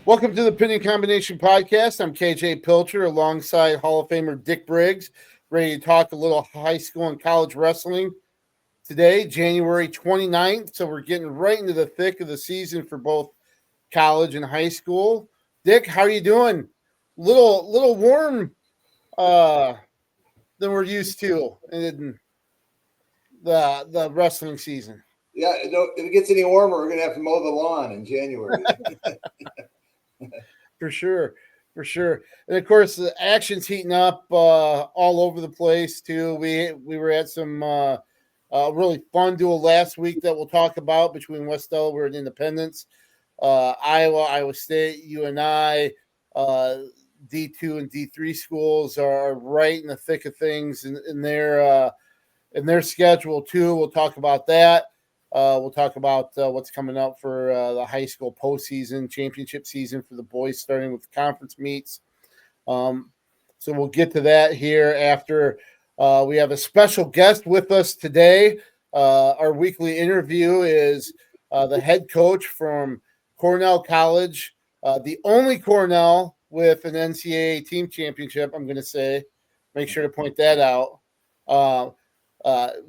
Welcome to the Pinning Combination Podcast. I'm KJ Pilcher alongside Hall of Famer Dick Briggs, ready to talk a little high school and college wrestling today, January 29th. So we're getting right into the thick of the season for both college and high school. Dick, how are you doing? Little warm than we're used to in the wrestling season. Yeah, if it gets any warmer, we're going to have to mow the lawn in January. For sure. And of course, the action's heating up all over the place too. We were at some really fun duel last week that we'll talk about between West Delaware and Independence, Iowa State, UNI, D2 and D3 schools are right in the thick of things in their schedule too. We'll talk about that. We'll talk about what's coming up for the high school postseason, championship season for the boys, starting with the conference meets. So we'll get to that here after we have a special guest with us today. Our weekly interview is the head coach from Cornell College, the only Cornell with an NCAA team championship, I'm going to say. Make sure to point that out.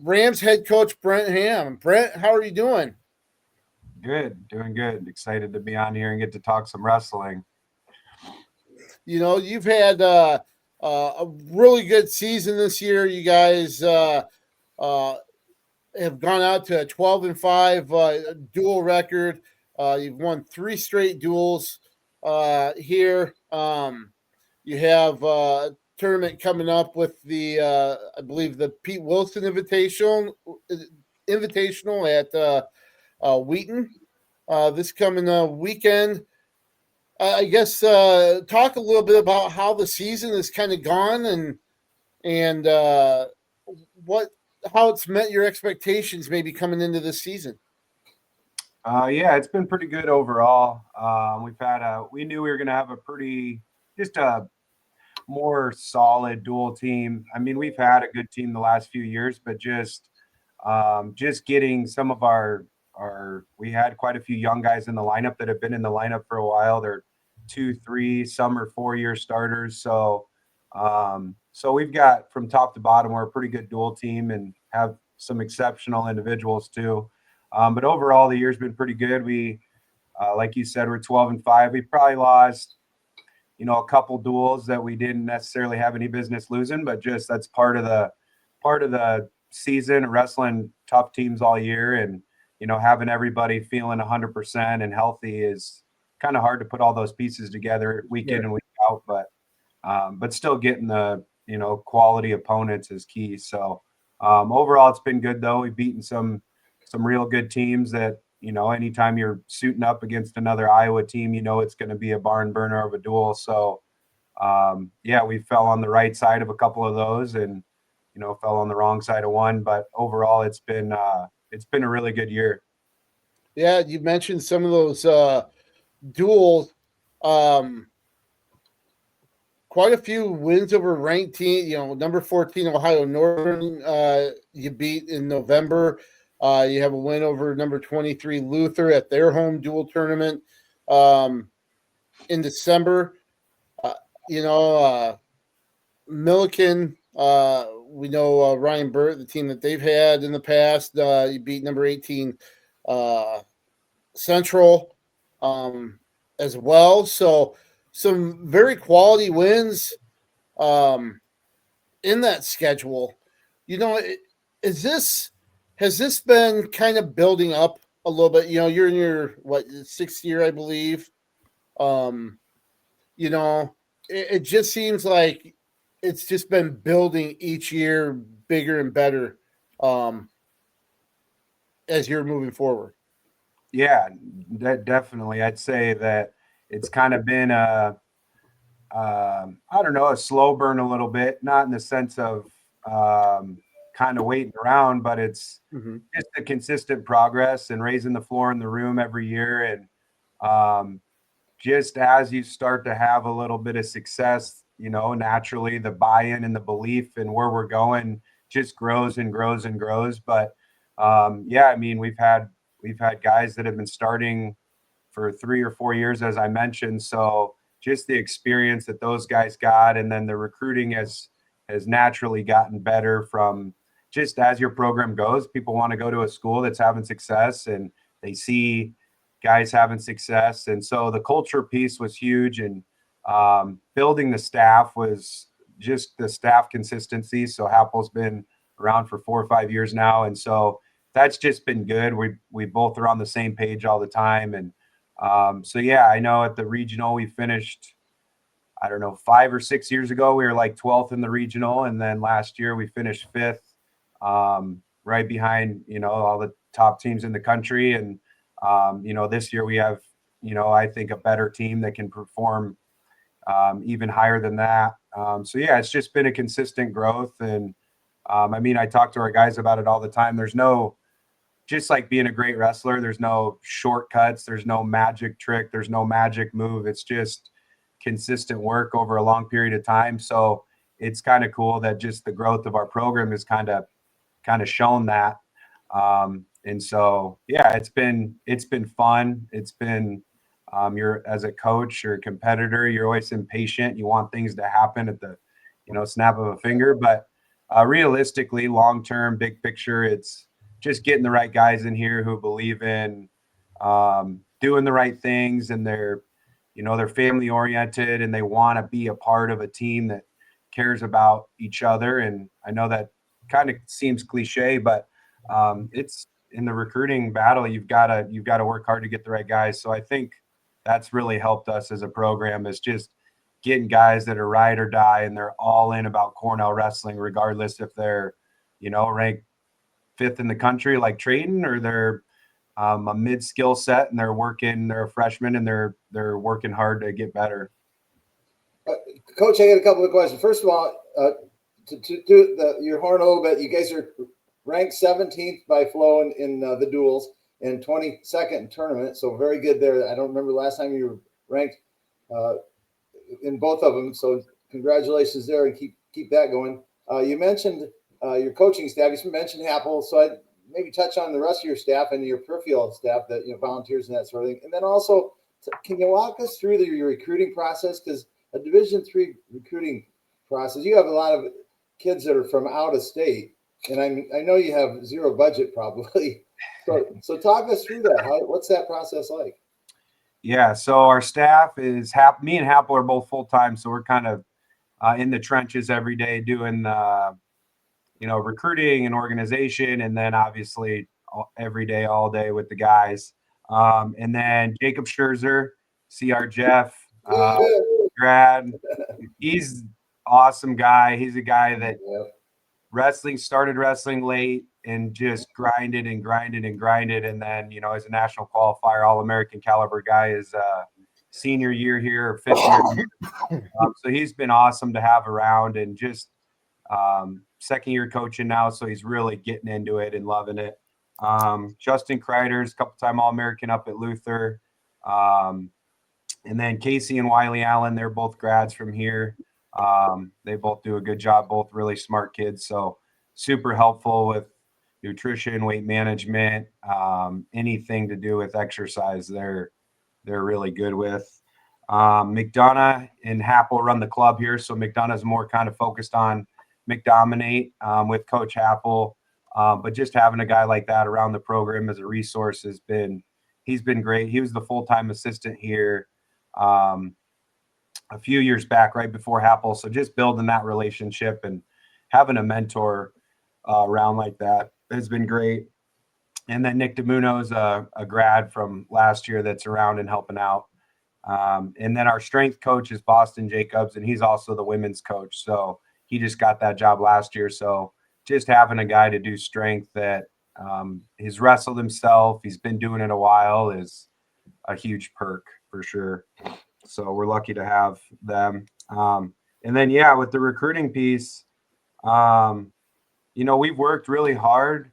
Rams head coach Brent Hamm. Brent, how are you doing? Doing good. Excited to be on here and get to talk some wrestling. You know, you've had a really good season this year. You guys have gone out to a 12-5 dual record. You've won 3 straight duels here. You have tournament coming up with the I believe the Pete Wilson Invitational at Wheaton this coming weekend. I guess talk a little bit about how the season has kind of gone and how it's met your expectations maybe coming into this season. Yeah, it's been pretty good overall. We knew we were going to have a more solid dual team. I mean, we've had a good team the last few years, but just getting some of we had quite a few young guys in the lineup that have been in the lineup for a while. They're 2, 3, some are 4-year starters. So we've got from top to bottom, we're a pretty good dual team and have some exceptional individuals too. But overall, the year's been pretty good. We, like you said, we're 12-5. We probably lost a couple duels that we didn't necessarily have any business losing, but just that's part of the season, wrestling tough teams all year, and having everybody feeling 100% and healthy is kind of hard to put all those pieces together week in and week out, but still getting the quality opponents is key. So overall, it's been good though. We've beaten some real good teams that. Anytime you're suiting up against another Iowa team, it's going to be a barn burner of a duel. So, we fell on the right side of a couple of those and, fell on the wrong side of one. But overall, it's been a really good year. Yeah, you mentioned some of those duels. Quite a few wins over ranked team. Number 14 Ohio Northern you beat in November. You have a win over number 23 Luther at their home dual tournament in December. Milliken, we know Ryan Burt, the team that they've had in the past. You beat number 18 Central as well. So some very quality wins in that schedule. Has this been kind of building up a little bit? You're in your 6th year, I believe. It just seems like it's just been building each year bigger and better as you're moving forward. Yeah, that definitely. I'd say that it's kind of been a slow burn a little bit, not in the sense of kind of waiting around, but it's just a consistent progress and raising the floor in the room every year. And just as you start to have a little bit of success, naturally the buy-in and the belief in where we're going just grows and grows and grows. But we've had guys that have been starting for 3 or 4 years, as I mentioned. So just the experience that those guys got, and then the recruiting has naturally gotten better from just as your program goes. People want to go to a school that's having success, and they see guys having success. And so the culture piece was huge, and building the staff was just the staff consistency. So Happel's been around for 4 or 5 years now, and so that's just been good. We both are on the same page all the time, and so yeah, I know at the regional we finished, I don't know, 5 or 6 years ago we were like 12th in the regional, and then last year we finished 5th, right behind all the top teams in the country. And this year we have I think a better team that can perform even higher than that. So yeah, it's just been a consistent growth. And I talk to our guys about it all the time. There's no, just like being a great wrestler, there's no shortcuts, there's no magic trick, there's no magic move. It's just consistent work over a long period of time. So it's kind of cool that just the growth of our program has kind of shown that. And so yeah, it's been fun. It's been you're, as a coach or a competitor, you're always impatient. You want things to happen at the snap of a finger. But realistically, long term, big picture, it's just getting the right guys in here who believe in doing the right things, and they're family oriented, and they want to be a part of a team that cares about each other. And I know that kind of seems cliche, but it's in the recruiting battle. You've got to work hard to get the right guys. So I think that's really helped us as a program, is just getting guys that are ride or die, and they're all in about Cornell wrestling, regardless if they're ranked 5th in the country like Trayton, or they're a mid skill set and they're a freshman and they're working hard to get better. Coach, I got a couple of questions. First of all, to do your horn a little bit, you guys are ranked 17th by Flo in the duels and 22nd in tournament, so very good there. I don't remember the last time you were ranked in both of them, so congratulations there, and keep that going. You mentioned your coaching staff. You mentioned Happel, so I'd maybe touch on the rest of your staff and your peripheral staff that volunteers and that sort of thing. And then also, can you walk us through your recruiting process? Because a Division III recruiting process, you have a lot of kids that are from out of state, and I know you have zero budget probably. So talk us through that. What's that process like? Yeah, so our staff is me and Happel are both full time, so we're kind of in the trenches every day doing recruiting and organization, and then obviously every day, all day with the guys. And then Jacob Scherzer, CR Jeff, grad. He's awesome guy. He's a guy that started wrestling late and just grinded. And then, as a national qualifier, All-American caliber guy, is senior year here, or 5th year. So he's been awesome to have around, and just second year coaching now. So he's really getting into it and loving it. Justin Kreider's a couple-time All-American up at Luther. And then Casey and Wiley Allen, they're both grads from here. They both do a good job, both really smart kids. So super helpful with nutrition, weight management, anything to do with exercise. They're really good with. McDonough and Happel run the club here. So McDonough's more kind of focused on McDominate with Coach Happel. But just having a guy like that around the program as a resource he's been great. He was the full-time assistant here a few years back, right before Happel. So just building that relationship and having a mentor around like that has been great. And then Nick DeMuno is a grad from last year that's around and helping out. And then our strength coach is Boston Jacobs, and he's also the women's coach. So he just got that job last year. So just having a guy to do strength that he's wrestled himself, he's been doing it a while, is a huge perk for sure. So we're lucky to have them. And then, yeah, with the recruiting piece, we've worked really hard.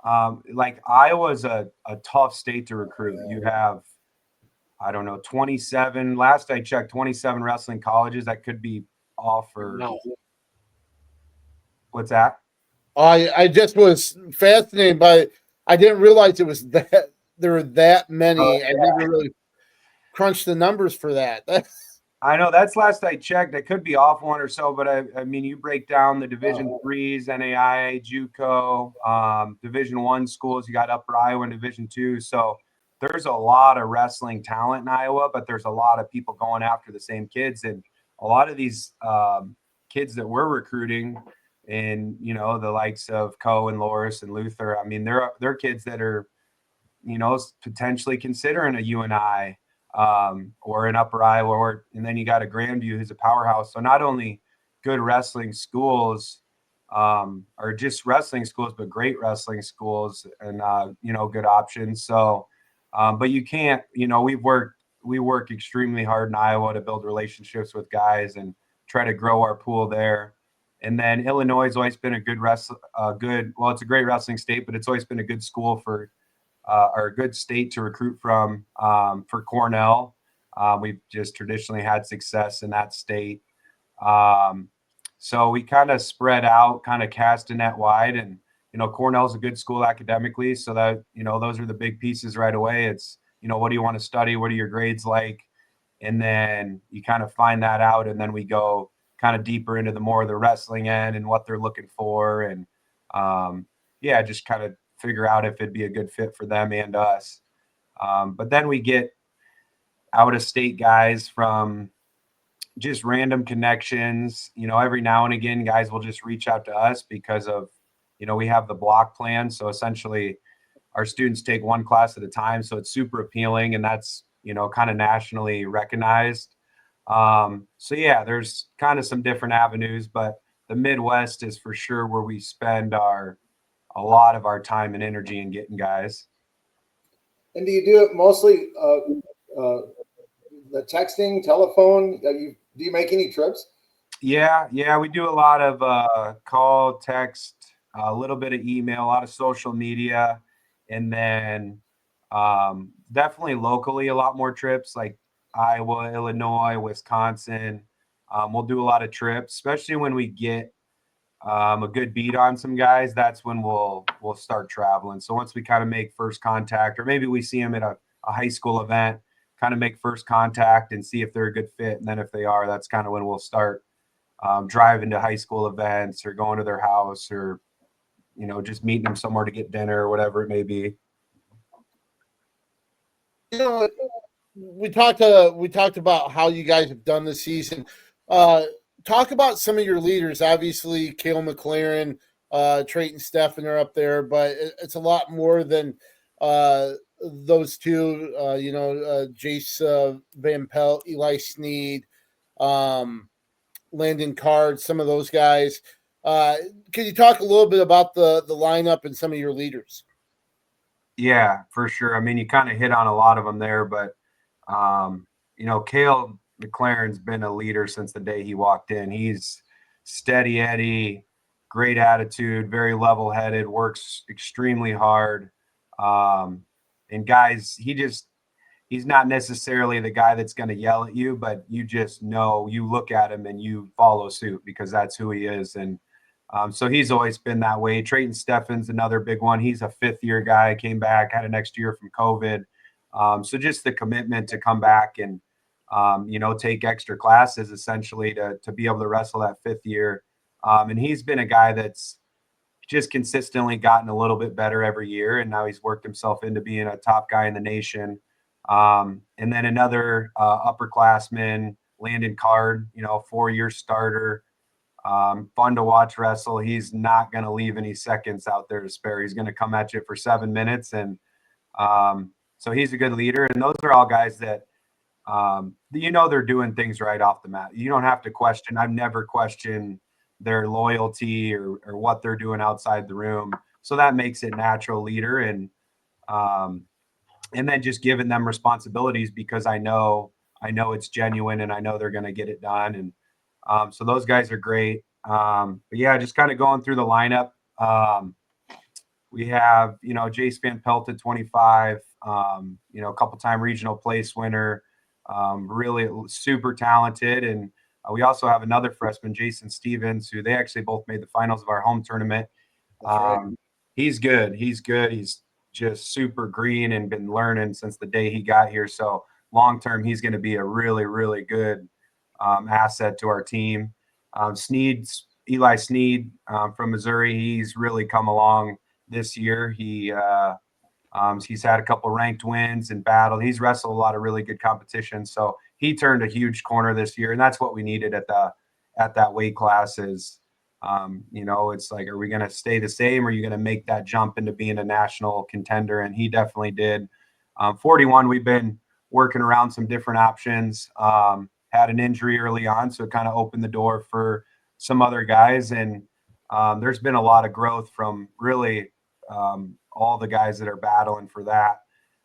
Like Iowa's a tough state to recruit. You have, 27. Last I checked, 27 wrestling colleges. That could be off or No. What's that? I just was fascinated by it. I didn't realize it was that there were that many. I never really crunch the numbers for that. I know that's last I checked. I could be off one or so, but I mean, you break down the Division threes, NAIA, JUCO, Division I schools. You got Upper Iowa and Division II. So there's a lot of wrestling talent in Iowa, but there's a lot of people going after the same kids, and a lot of these kids that we're recruiting, and the likes of Coe and Loris and Luther. I mean, they're kids that are potentially considering a UNI. Or in Upper Iowa, and then you got a Grandview who's a powerhouse. So not only good wrestling schools, or just wrestling schools, but great wrestling schools, and good options. So, but you can't. We work extremely hard in Iowa to build relationships with guys and try to grow our pool there. And then Illinois has always been a good it's a great wrestling state, but it's always been a good school for. Or a good state to recruit from for Cornell. We've just traditionally had success in that state. So we kind of spread out, kind of cast a net wide, and Cornell's a good school academically, so that those are the big pieces right away. It's what do you want to study, what are your grades like, and then you kind of find that out, and then we go kind of deeper into the more of the wrestling end and what they're looking for, and just kind of figure out if it'd be a good fit for them and us. But then we get out of state guys from just random connections. Every now and again, guys will just reach out to us because of, we have the block plan. So essentially our students take one class at a time. So it's super appealing, and that's, kind of nationally recognized. There's kind of some different avenues, but the Midwest is for sure where we spend a lot of our time and energy in getting guys. And do you do it mostly the texting, telephone? Do you make any trips? Yeah, we do a lot of call, text, a little bit of email, a lot of social media, and then definitely locally a lot more trips like Iowa, Illinois, Wisconsin. We'll do a lot of trips, especially when we get a good beat on some guys. That's when we'll start traveling. So once we kind of make first contact, or maybe we see them at a high school event, kind of make first contact and see if they're a good fit. And then if they are, that's kind of when we'll start driving to high school events or going to their house, or just meeting them somewhere to get dinner or whatever it may be. We talked about how you guys have done this season. Talk about some of your leaders. Obviously, Cale McLaren, Trayton Steffen are up there, but it's a lot more than those two. Jace Van Pelt, Eli Sneed, Landon Card, some of those guys. Can you talk a little bit about the lineup and some of your leaders? Yeah, for sure. I mean, you kind of hit on a lot of them there, but Cale McLaren's been a leader since the day he walked in. He's steady Eddie, great attitude, very level-headed, works extremely hard. And guys, he's not necessarily the guy that's going to yell at you, but you just know, you look at him and you follow suit because that's who he is. And so he's always been that way. Trayton Steffen's another big one. He's a fifth-year guy, came back, had an extra year from COVID. So just the commitment to come back and, take extra classes essentially to be able to wrestle that fifth year. And he's been a guy that's just consistently gotten a little bit better every year. And now he's worked himself into being a top guy in the nation. And then another upperclassman, Landon Card, 4-year starter. Fun to watch wrestle. He's not going to leave any seconds out there to spare. He's going to come at you for 7 minutes. And so he's a good leader. And those are all guys that, they're doing things right off the mat. You don't have to question. I've never questioned their loyalty or what they're doing outside the room. So that makes it natural leader. And then just giving them responsibilities because I know it's genuine and I know they're going to get it done. And so those guys are great. But yeah, just kind of going through the lineup. We have, Jace Van Pelt at 25, a couple-time regional place winner, really super talented. And we also have another freshman, Jason Stevens, who they actually both made the finals of our home tournament. Right. He's good. He's just super green and been learning since the day he got here. So long term, he's going to be a really, really good asset to our team. Eli Sneed from Missouri, he's really come along this year. He's had a couple ranked wins in battle. He's wrestled a lot of really good competition, so he turned a huge corner this year, and that's what we needed at that weight class. Is it's like, are we going to stay the same, or are you going to make that jump into being a national contender? And he definitely did. 41, we've been working around some different options. Had an injury early on, so it kind of opened the door for some other guys. And there's been a lot of growth from really all the guys that are battling for that.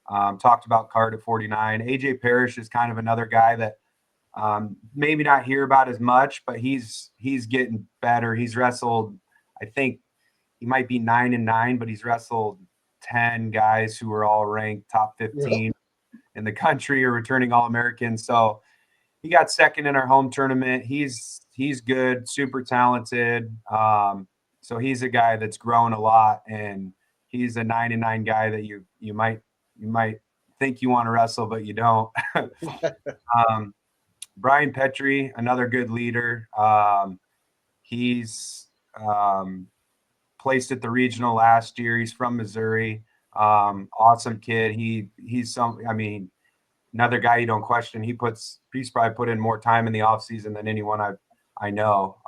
Talked about Card at 49. AJ Parrish is kind of another guy that maybe not hear about as much, but he's getting better. He's wrestled, I think he might be 9-9, but he's wrestled 10 guys who are all ranked top 15 in the country or returning All-Americans. So he got second in our home tournament. He's good, super talented. So he's a guy that's grown a lot, and he's a 9-9 guy that you might think you want to wrestle, but you don't. Brian Petrie, another good leader. He's placed at the regional last year. He's from Missouri. Awesome kid. He's another guy you don't question. He's probably put in more time in the off season than anyone I know.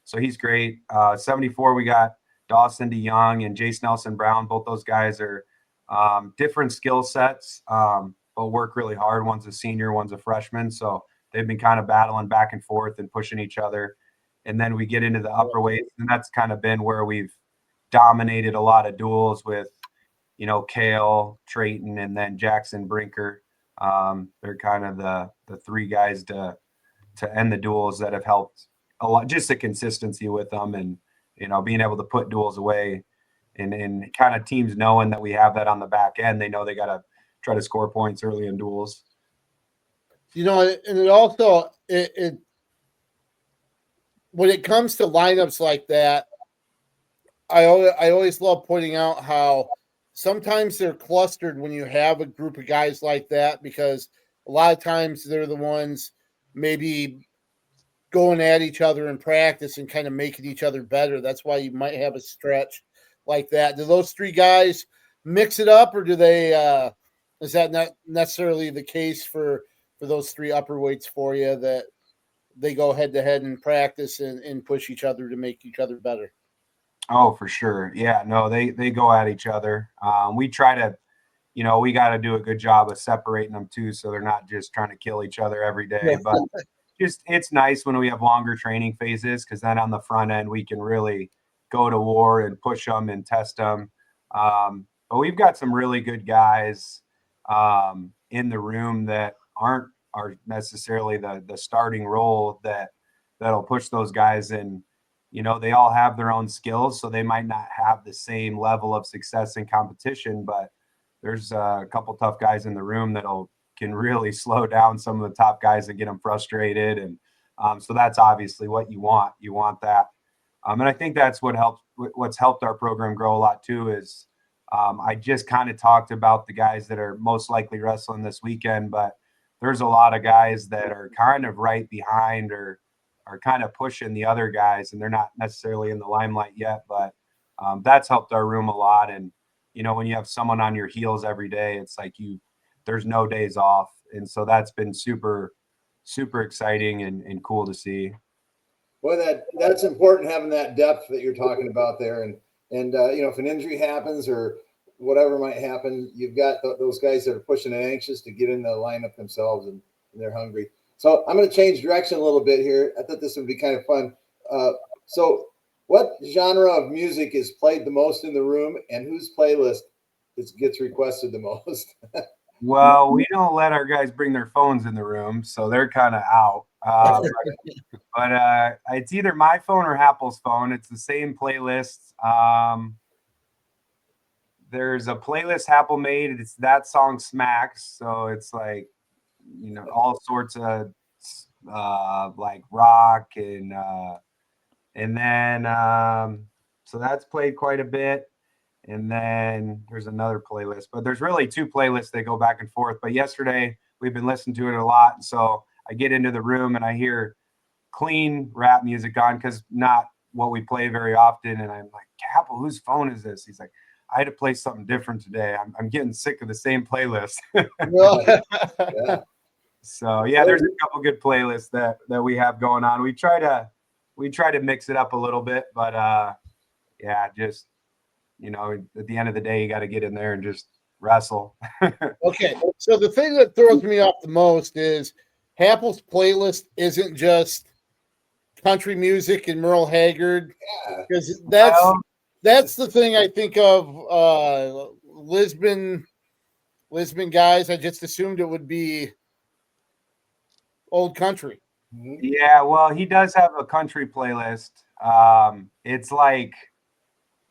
So he's great. 74, we got Dawson DeYoung and Jace Nelson Brown. Both those guys are different skill sets, but work really hard. One's a senior, one's a freshman. So they've been kind of battling back and forth and pushing each other. And then we get into the upper weights, and that's kind of been where we've dominated a lot of duels with, Kale, Trayton, and then Jackson Brinker. They're kind of the three guys to end the duels that have helped a lot, just the consistency with them, and being able to put duels away, and kind of teams knowing that we have that on the back end. They know they got to try to score points early in duels. And it also when it comes to lineups like that, I always love pointing out how sometimes they're clustered when you have a group of guys like that, because a lot of times they're the ones maybe going at each other in practice and kind of making each other better. That's why you might have a stretch like that. Do those three guys mix it up, or do they is that not necessarily the case for those three upper weights for you, that they go head to head in practice and push each other to make each other better? Oh, for sure. Yeah, no, they go at each other. We try to, we got to do a good job of separating them too, so they're not just trying to kill each other every day. But it's nice when we have longer training phases, because then on the front end we can really go to war and push them and test them. But we've got some really good guys in the room that are necessarily the starting role that'll push those guys. And they all have their own skills, so they might not have the same level of success in competition, but there's a couple tough guys in the room can really slow down some of the top guys and get them frustrated. And so that's obviously what you want. You want that. And I think that's what's helped our program grow a lot too, is I just kind of talked about the guys that are most likely wrestling this weekend, but there's a lot of guys that are kind of right behind or are kind of pushing the other guys, and they're not necessarily in the limelight yet, but that's helped our room a lot. And, when you have someone on your heels every day, it's like there's no days off. And so that's been super, super exciting and cool to see. Well, that's important, having that depth that you're talking about there. And if an injury happens or whatever might happen, you've got those guys that are pushing and anxious to get in the lineup themselves, and they're hungry. So I'm going to change direction a little bit here. I thought this would be kind of fun. So what genre of music is played the most in the room, and whose playlist gets requested the most? Well, we don't let our guys bring their phones in the room, so they're kind of out. But it's either my phone or Apple's phone. It's the same playlist. There's a playlist Apple made. It's that song smacks. So it's like, all sorts of like rock and then so that's played quite a bit. And then there's another playlist, but there's really two playlists that go back and forth. But yesterday we've been listening to it a lot. And so I get into the room and I hear clean rap music on, because not what we play very often. And I'm like, Capel, whose phone is this? He's like, I had to play something different today. I'm getting sick of the same playlist. Well, Yeah. So yeah, there's a couple good playlists that we have going on. We try to mix it up a little bit, but yeah, just, you know, at the end of the day, you got to get in there and just wrestle. okay. So the thing that throws me off the most is Happel's playlist isn't just country music and Merle Haggard, Yeah. because Well, that's the thing I think of. Lisbon guys. I just assumed it would be old country. Mhm. yeah, well, he does have a country playlist. It's like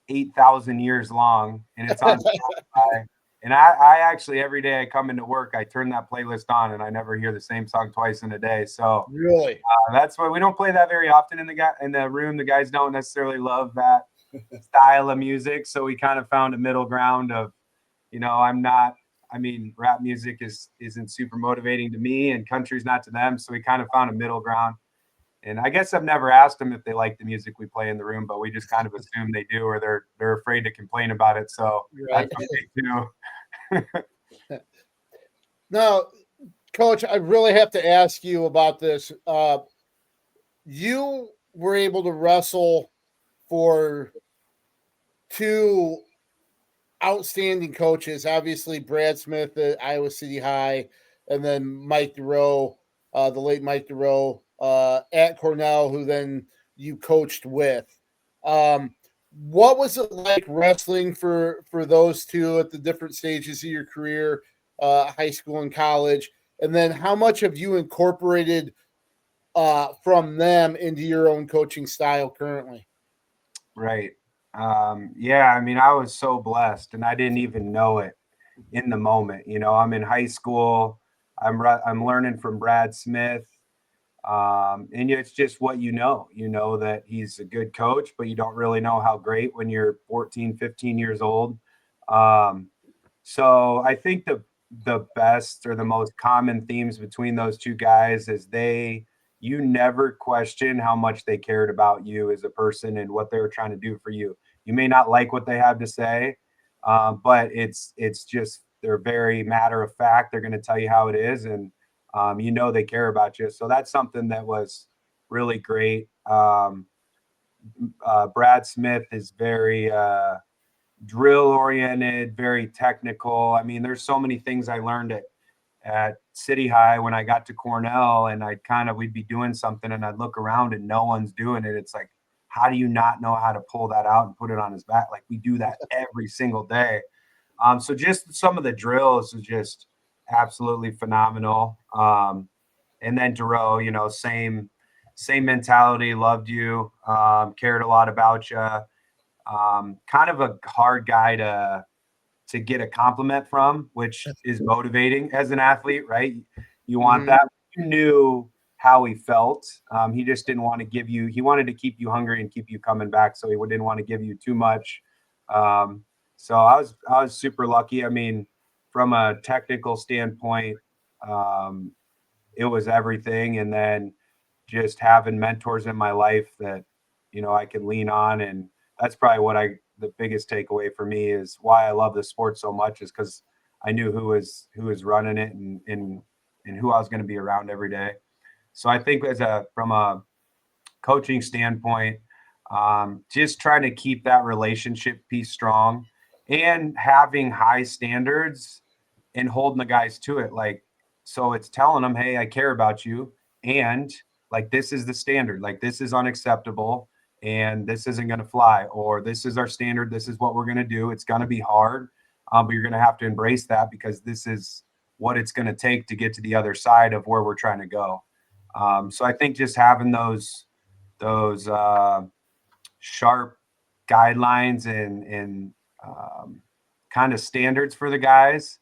8,000 years long, and it's on Spotify. And I actually, every day I come into work, I turn that playlist on, and I never hear the same song twice in a day. So Really? that's why we don't play that very often in the room. The guys don't necessarily love that style of music, so we kind of found a middle ground of, you know, rap music isn't super motivating to me, and country's not to them. So we kind of found a middle ground. And I guess I've never asked them if they like the music we play in the room, but we just kind of assume they do, or they're afraid to complain about it. So Right. that's okay too. Now, Coach, I really have to ask you about this. You were able to wrestle for two outstanding coaches, obviously Brad Smith at Iowa City High, and then Mike Duroe, the late Mike Duroe at Cornell, who then you coached with. What was it like wrestling for those two at the different stages of your career, high school and college? And then how much have you incorporated from them into your own coaching style currently? Right. Yeah, I mean, I was so blessed, and I didn't even know it in the moment. You know, I'm in high school. I'm learning from Brad Smith. And it's just what you know. You know that he's a good coach, but you don't really know how great when you're 14, 15 years old. Um, so I think the best or the most common themes between those two guys is you never question how much they cared about you as a person and what they were trying to do for you. You may not like what they have to say, but it's just they're very matter of fact. They're going to tell you how it is, and you know they care about you. So that's something that was really great. Brad Smith is very drill oriented, very technical. I mean, there's so many things I learned at City High when I got to Cornell, and we'd be doing something and I'd look around and no one's doing it. It's like, how do you not know how to pull that out and put it on his back? Like, we do that every single day. So just some of the drills is just absolutely phenomenal. And then Duroe, you know, same mentality, loved you, cared a lot about you. Kind of a hard guy to get a compliment from, which is motivating as an athlete, right? You want that. You knew how he felt. He just didn't want to he wanted to keep you hungry and keep you coming back. So he didn't want to give you too much. So I was super lucky. I mean, from a technical standpoint, it was everything. And then just having mentors in my life that, you know, I can lean on. And that's probably the biggest takeaway for me is why I love the sport so much, is because I knew who was running it and who I was going to be around every day. So I think from a coaching standpoint, just trying to keep that relationship piece strong and having high standards and holding the guys to it. Like, so it's telling them, hey, I care about you. And like, this is the standard, like, this is unacceptable and this isn't going to fly, or this is our standard. This is what we're going to do. It's going to be hard, but you're going to have to embrace that because this is what it's going to take to get to the other side of where we're trying to go. So I think just having those sharp guidelines and kind of standards for the guys.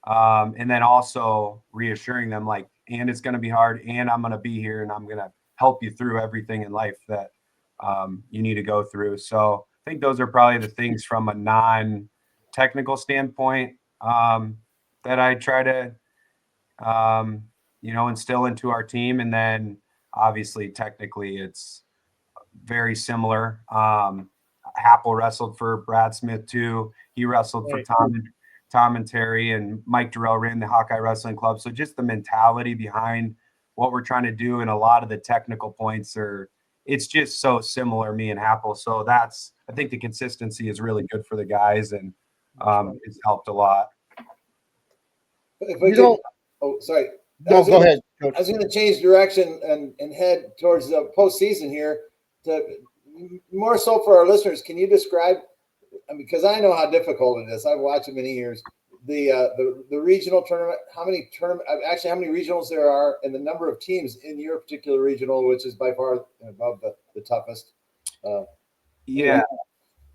And then also reassuring them, like, and it's going to be hard, and I'm going to be here, and I'm going to help you through everything in life that you need to go through. So I think those are probably the things from a non-technical standpoint that I try to instill into our team. And then obviously, technically, it's very similar. Happel wrestled for Brad Smith too. He wrestled for Tom and Terry, and Mike Duroe ran the Hawkeye Wrestling Club. So just the mentality behind what we're trying to do, and a lot of the technical points it's just so similar, me and Happel. So I think the consistency is really good for the guys, and it's helped a lot. If we could, sorry. No, go ahead, Coach. I was going to change direction and head towards the postseason here. More so for our listeners, can you describe? Because I know how difficult it is. I've watched it many years. The regional tournament. How many regionals there are, and the number of teams in your particular regional, which is by far above the toughest. Yeah.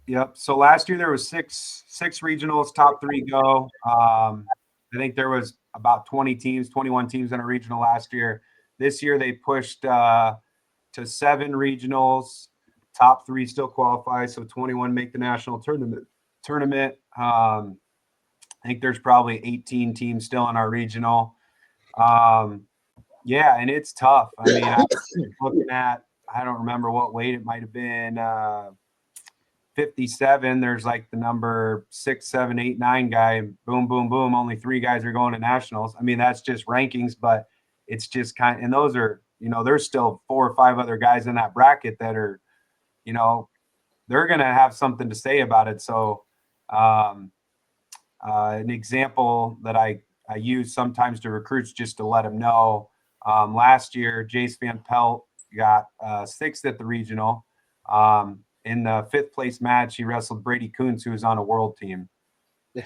Yep. So last year there was six regionals, top 3 go. I think there was about 21 teams in a regional last year. This year they pushed to 7 regionals. Top 3 still qualify, so 21 make the national tournament. I think there's probably 18 teams still in our regional. And it's tough. I mean, I'm looking at, I don't remember what weight it might have been. 57, there's like the number 6, 7, 8, 9 guy, boom, boom, boom. Only 3 guys are going to nationals. I mean, that's just rankings, but it's just and those are, there's still 4 or 5 other guys in that bracket that are, they're going to have something to say about it. So an example that I use sometimes to recruits just to let them know, last year, Jace Van Pelt got 6th at the regional. In the 5th place match, he wrestled Brady Coons, who was on a world team.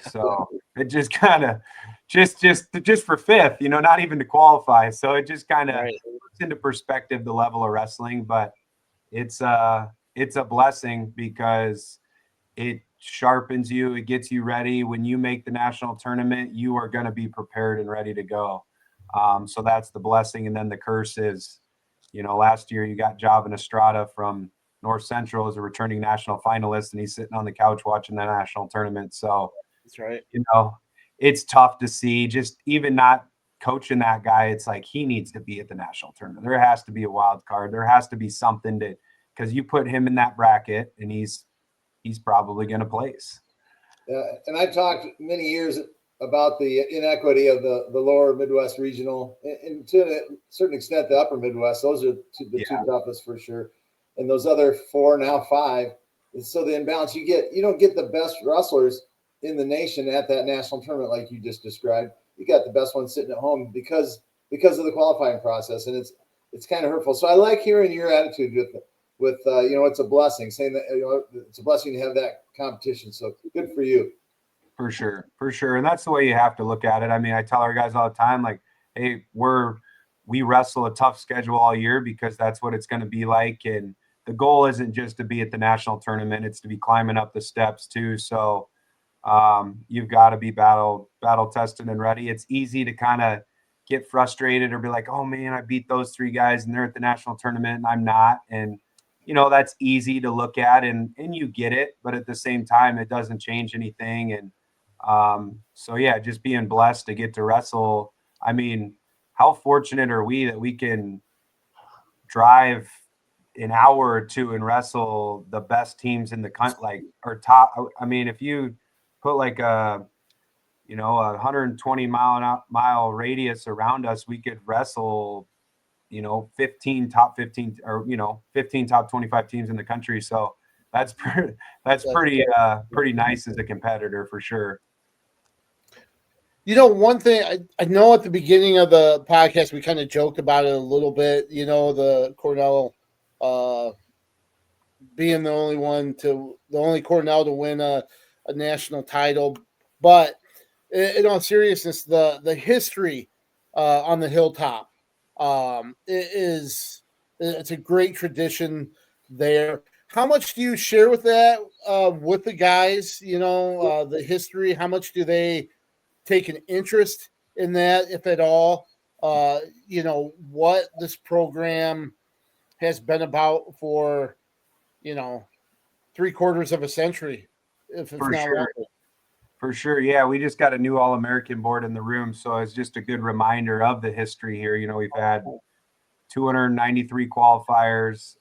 So it just kind of just for 5th, not even to qualify. So it just kind of puts into perspective the level of wrestling, but it's a blessing because it sharpens you. It gets you ready. When you make the national tournament, you are going to be prepared and ready to go. So that's the blessing. And then the curse is, last year you got Javan Estrada from North Central as a returning national finalist, and he's sitting on the couch watching the national tournament. So that's right. It's tough to see, just even not coaching that guy. It's like, he needs to be at the national tournament. There has to be a wild card. There has to be something because you put him in that bracket and he's probably going to place. And I've talked many years about the inequity of the lower Midwest regional, and to a certain extent, the upper Midwest. Those are the 2 toughest for sure. And those other 4, now 5. So the imbalance, you don't get the best wrestlers in the nation at that national tournament like you just described. You got the best ones sitting at home because of the qualifying process, and it's kind of hurtful. So I like hearing your attitude with it's a blessing, saying that it's a blessing to have that competition. So good for you. For sure. And that's the way you have to look at it. I mean, I tell our guys all the time, like, hey, we wrestle a tough schedule all year because that's what it's going to be like. And the goal isn't just to be at the national tournament, it's to be climbing up the steps too. So you've got to be battle tested and ready. It's easy to kind of get frustrated or be like, oh man, I beat those 3 guys and they're at the national tournament and I'm not. And that's easy to look at and you get it, but at the same time, it doesn't change anything. And just being blessed to get to wrestle. I mean, how fortunate are we that we can drive an hour or 2 and wrestle the best teams in the country, or top. I mean, if you put like a 120 mile radius around us, we could wrestle 15 top 15 or 15 top 25 teams in the country. So that's pretty nice as a competitor for sure. One thing I know at the beginning of the podcast, we kind of joked about it a little bit, the Cornell being the only Cornell to win a national title. But in all seriousness, the history on the hilltop, it's a great tradition there. How much do you share with that with the guys? The history. How much do they take an interest in that, if at all? What this program has been about for 3/4 of a century, if it's for not sure. longer. For sure. Yeah, we just got a new All-American board in the room, so it's just a good reminder of the history here. We've had 293 qualifiers,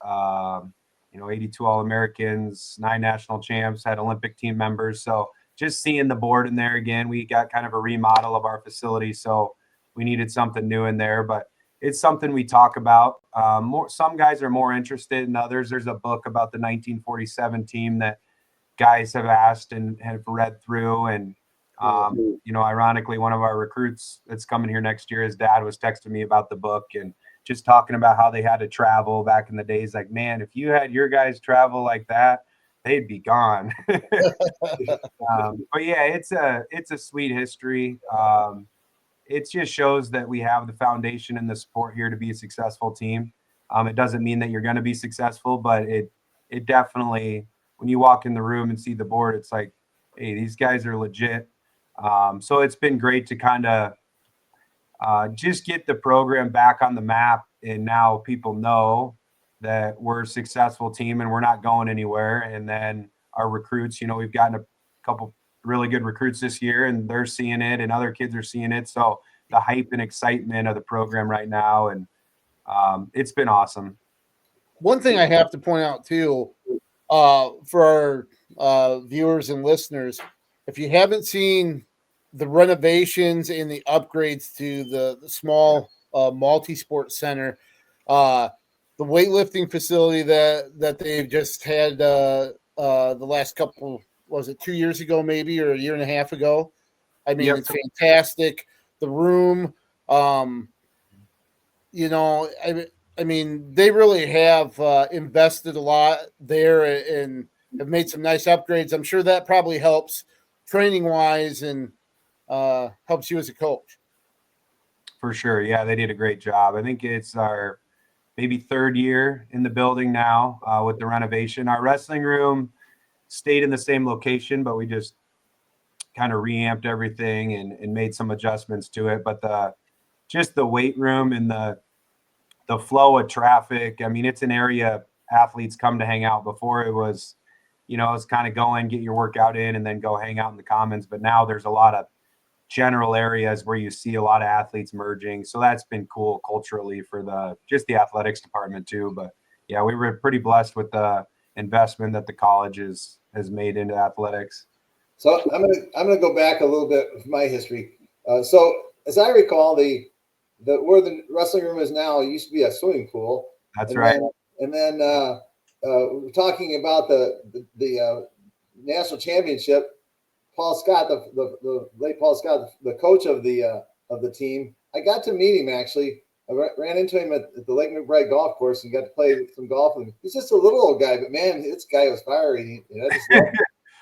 82 All-Americans, 9 national champs, had Olympic team members. So just seeing the board in there again, we got kind of a remodel of our facility, so we needed something new in there. But it's something we talk about. Some guys are more interested than others. There's a book about the 1947 team that guys have asked and have read through. And, ironically, one of our recruits that's coming here next year, his dad was texting me about the book and just talking about how they had to travel back in the days. Like, man, if you had your guys travel like that, they'd be gone. But yeah, it's a sweet history. It just shows that we have the foundation and the support here to be a successful team. It doesn't mean that you're going to be successful, but it definitely, when you walk in the room and see the board, it's like, hey, these guys are legit. So it's been great to kind of just get the program back on the map. And now people know that we're a successful team and we're not going anywhere. And then our recruits, we've gotten a couple really good recruits this year, and they're seeing it and other kids are seeing it. So the hype and excitement of the program right now, and it's been awesome. One thing I have to point out too, for our viewers and listeners, if you haven't seen the renovations and the upgrades to the small multi-sport center, the weightlifting facility that they've just had the last couple, was it 2 years ago maybe, or a year and a half ago? I mean, Yep. It's fantastic. The room, I mean, they really have invested a lot there and have made some nice upgrades. I'm sure that probably helps training wise and helps you as a coach. For sure. Yeah, they did a great job. I think it's our maybe third year in the building now with the renovation. Our wrestling room stayed in the same location, but we just kind of reamped everything and made some adjustments to it. But just the weight room and the flow of traffic, I mean, it's an area athletes come to hang out. Before it was, it's kind of go in, get your workout in, and then go hang out in the commons. But now there's a lot of general areas where you see a lot of athletes merging. So that's been cool culturally for the athletics department too. But yeah, we were pretty blessed with the investment that the college has made into athletics. So I'm gonna go back a little bit with my history. So as I recall, the where the wrestling room is now, it used to be a swimming pool. That's right. Then we're talking about the national championship. Paul Scott, the late Paul Scott, the coach of the team. I got to meet him actually. I ran into him at the Lake McBride golf course and got to play some golf with him. He's just a little old guy, but man, this guy was fiery. I just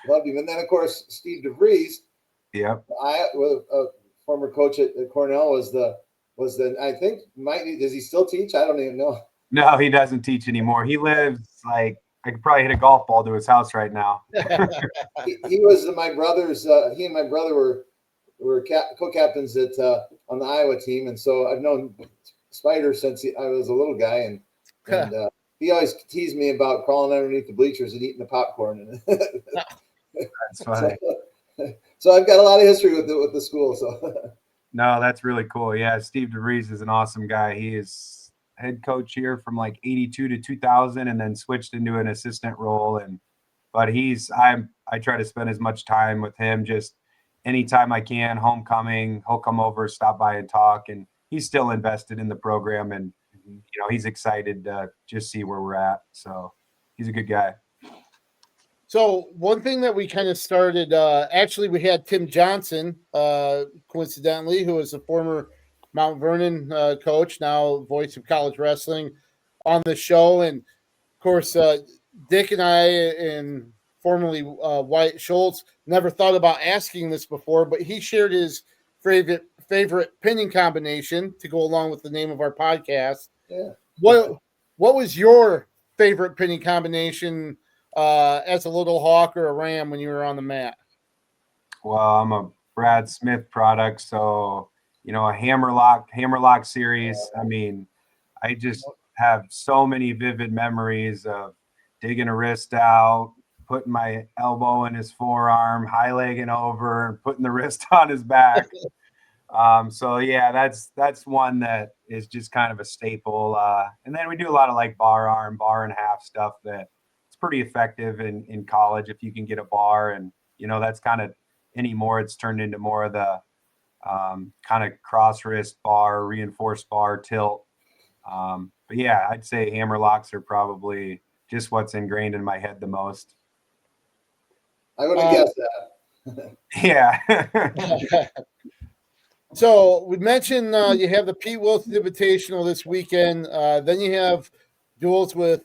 loved him. And then of course Steve DeVries. Yep. I was a former coach at Cornell. Was the I think does he still teach? I don't even know. No, he doesn't teach anymore. He lives like I could probably hit a golf ball to his house right now. he was my brother's. He and my brother were co-captains at on the Iowa team, and so I've known Spider since I was a little guy, and he always teased me about crawling underneath the bleachers and eating the popcorn. That's funny. So I've got a lot of history with the school. So no, that's really cool. Yeah, Steve DeVries is an awesome guy. He is head coach here from like 82 to 2000 and then switched into an assistant role. But I try to spend as much time with him just anytime I can. Homecoming, he'll come over, stop by and talk. And he's still invested in the program. And, he's excited to just see where we're at. So he's a good guy. So one thing that we kind of started, actually we had Tim Johnson, coincidentally, who was a former Mount Vernon coach, now voice of college wrestling, on the show. And of course, Dick and I and formerly Wyatt Schultz never thought about asking this before, but he shared his favorite pinning combination to go along with the name of our podcast. Yeah. What was your favorite pinning combination as a little hawk or a ram when you were on the mat? Well, I'm a Brad Smith product, so a hammerlock series. I mean, I just have so many vivid memories of digging a wrist out, putting my elbow in his forearm, high legging over, and putting the wrist on his back. So yeah, that's one that is just kind of a staple. And then we do a lot of like bar arm, bar and half stuff that it's pretty effective in college if you can get a bar. And that's kind of anymore it's turned into more of the kind of cross wrist bar, reinforced bar tilt. But yeah, I'd say hammer locks are probably just what's ingrained in my head the most. I would have guessed that. Yeah. So we mentioned you have the Pete Wilson Invitational this weekend. Then you have duels with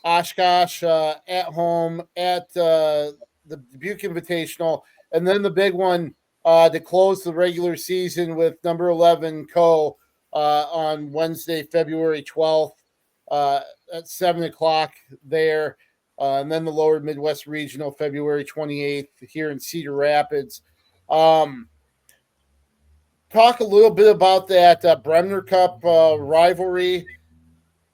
Oshkosh at home at the Dubuque Invitational, and then the big one to close the regular season with number 11 Co on Wednesday, February 12th at 7 o'clock there. And then the Lower Midwest Regional, February 28th here in Cedar Rapids. Talk a little bit about that Bremner Cup rivalry,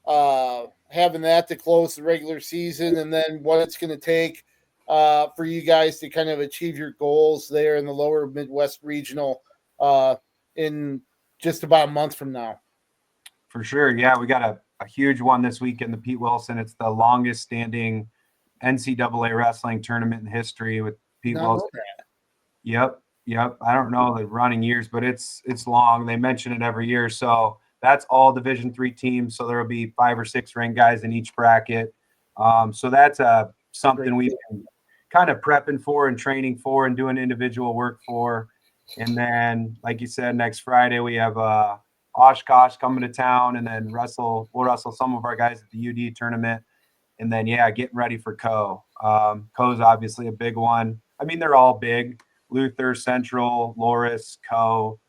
having that to close the regular season, and then what it's going to take for you guys to kind of achieve your goals there in the Lower Midwest Regional in just about a month from now. For sure. Yeah, we got a huge one this weekend, the Pete Wilson. It's the longest standing NCAA wrestling tournament in history with Pete Wilson. Yep. I don't know the running years, but it's long. They mention it every year. So that's all Division III teams. So there'll be 5 or 6 ranked guys in each bracket. So that's something we've been kind of prepping for and training for and doing individual work for. And then, like you said, next Friday we have Oshkosh coming to town, and then we'll wrestle some of our guys at the UD tournament. And then, getting ready for Co. Co's obviously a big one. I mean, they're all big. Luther, Central, Loris, Co.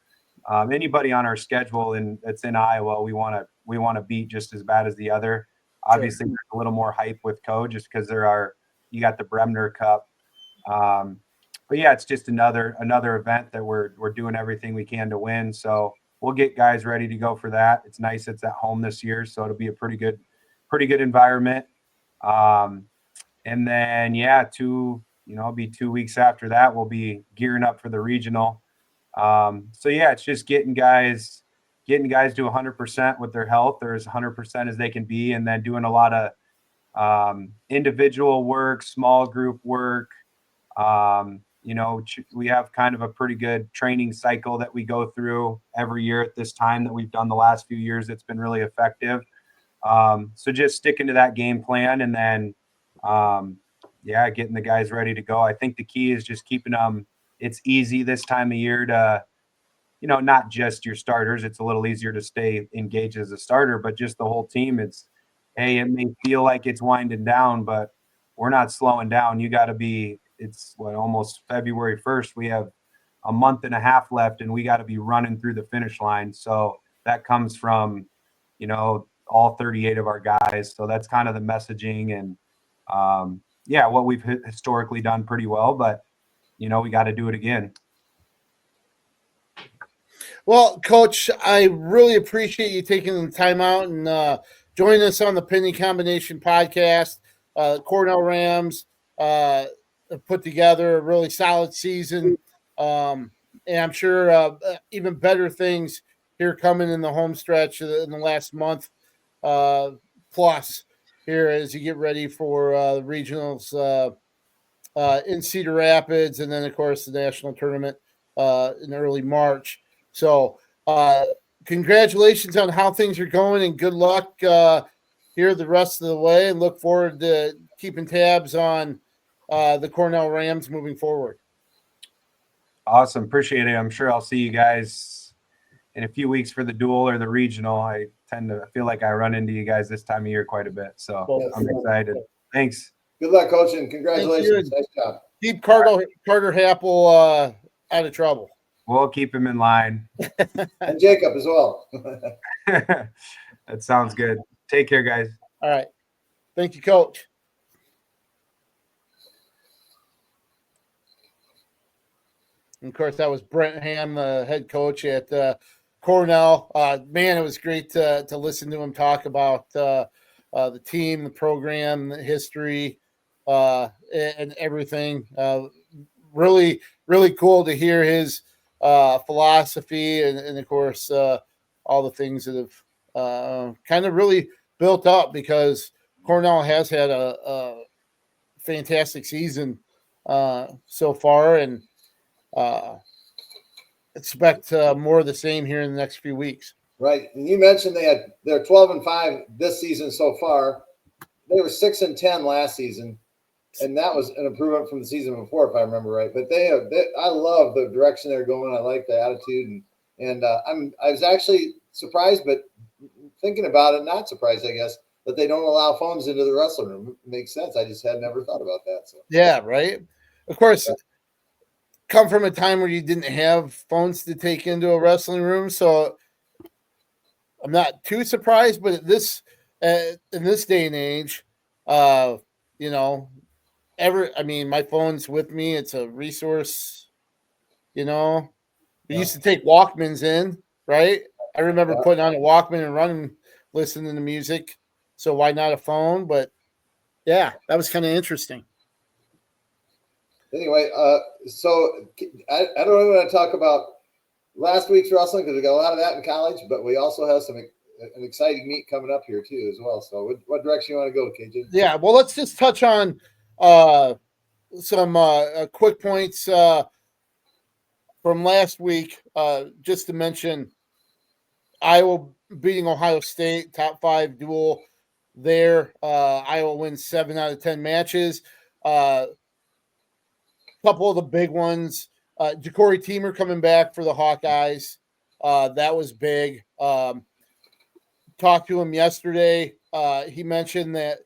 Anybody on our schedule that's in Iowa, we want to beat just as bad as the other. Obviously, there's a little more hype with Co just because you got the Bremner Cup. But yeah, it's just another event that we're doing everything we can to win. So we'll get guys ready to go for that. It's nice it's at home this year, so it'll be a pretty good environment. And then it'll be 2 weeks after that. We'll be gearing up for the regional. So yeah, it's just getting guys to 100% with their health, or as 100% as they can be, and then doing a lot of individual work, small group work. We have kind of a pretty good training cycle that we go through every year at this time that we've done the last few years. It's been really effective. So just sticking to that game plan, and then getting the guys ready to go. I think the key is just keeping them. It's easy this time of year to, not just your starters. It's a little easier to stay engaged as a starter, but just the whole team. It may feel like it's winding down, but we're not slowing down. You got to be. It's almost February 1st. We have a month and a half left, and we got to be running through the finish line. So that comes from, all 38 of our guys. So that's kind of the messaging, and what we've historically done pretty well, but we got to do it again. Well, Coach, I really appreciate you taking the time out and joining us on the Pinning Combination podcast. Cornell Rams put together a really solid season, and I'm sure even better things here coming in the home stretch in the last month plus here as you get ready for the regionals in Cedar Rapids, and then of course the national tournament in early March. So congratulations on how things are going, and good luck here the rest of the way, and look forward to keeping tabs on the Cornell Rams moving forward. Awesome. Appreciate it. I'm sure I'll see you guys in a few weeks for the duel or the regional. I feel like I run into you guys this time of year quite a bit. So I'm excited. Thanks. Good luck, Coach, and congratulations. Nice job. Keep Carter Happel out of trouble. We'll keep him in line. And Jacob as well. That sounds good. Take care, guys. All right. Thank you, Coach. And of course, that was Brent Hamm, the head coach at Cornell. Man, it was great to listen to him talk about the team, the program, the history, and everything. Really, really cool to hear his philosophy and of course, all the things that have kind of really built up because Cornell has had a fantastic season so far, and uh, expect more of the same here in the next few weeks. Right. And you mentioned they're 12-5 this season so far. They were 6-10 last season, and that was an improvement from the season before, if I remember right. But I love the direction they're going. I like the attitude, and I was actually surprised, but thinking about it, not surprised, I guess, that they don't allow phones into the wrestling room. It makes sense. I just had never thought about that. So Yeah, right. Of course, come from a time where you didn't have phones to take into a wrestling room, so I'm not too surprised. But in this day and age, you know, my phone's with me. It's a resource. You know, we used to take Walkmans in, right? I remember putting on a Walkman and running, listening to music. So why not a phone? But yeah, that was kind of interesting. anyway, so I don't really want to talk about last week's wrestling because we got a lot of that in college, but we also have an exciting meet coming up here too as well. So what direction you want to go, KJ? Yeah, well, let's just touch on some quick points from last week. Just to mention, Iowa beating Ohio State, top 5 duel there. Iowa wins 7 out of 10 matches. Couple of the big ones. Ja'Cory Teamer coming back for the Hawkeyes. That was big. Talked to him yesterday. He mentioned that,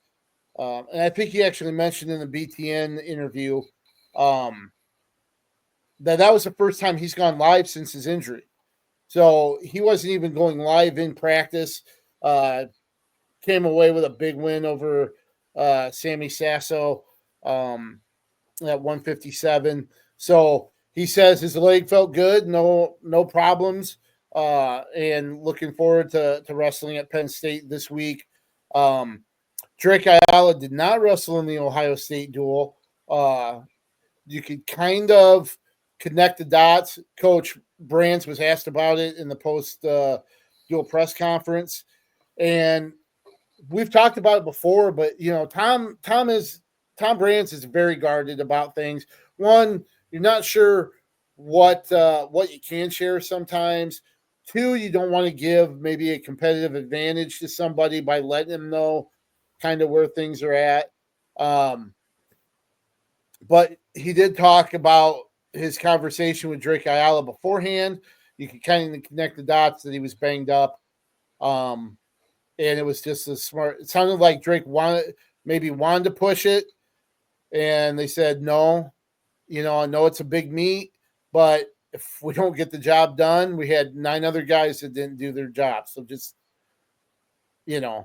and I think he actually mentioned in the BTN interview that was the first time he's gone live since his injury. So he wasn't even going live in practice. Came away with a big win over Sammy Sasso at 157. So he says his leg felt good, no problems, and looking forward to wrestling at Penn State this week. Drake Ayala did not wrestle in the Ohio State duel. You could kind of connect the dots. Coach Brands was asked about it in the post dual press conference, and we've talked about it before. But Tom Brands is very guarded about things. One, you're not sure what you can share sometimes. Two, you don't want to give maybe a competitive advantage to somebody by letting them know kind of where things are at. But he did talk about his conversation with Drake Ayala beforehand. You could kind of connect the dots that he was banged up. And it was just a smart. It sounded like Drake wanted to push it, and they said no. I know it's a big meet, but if we don't get the job done, we had 9 other guys that didn't do their job. So just a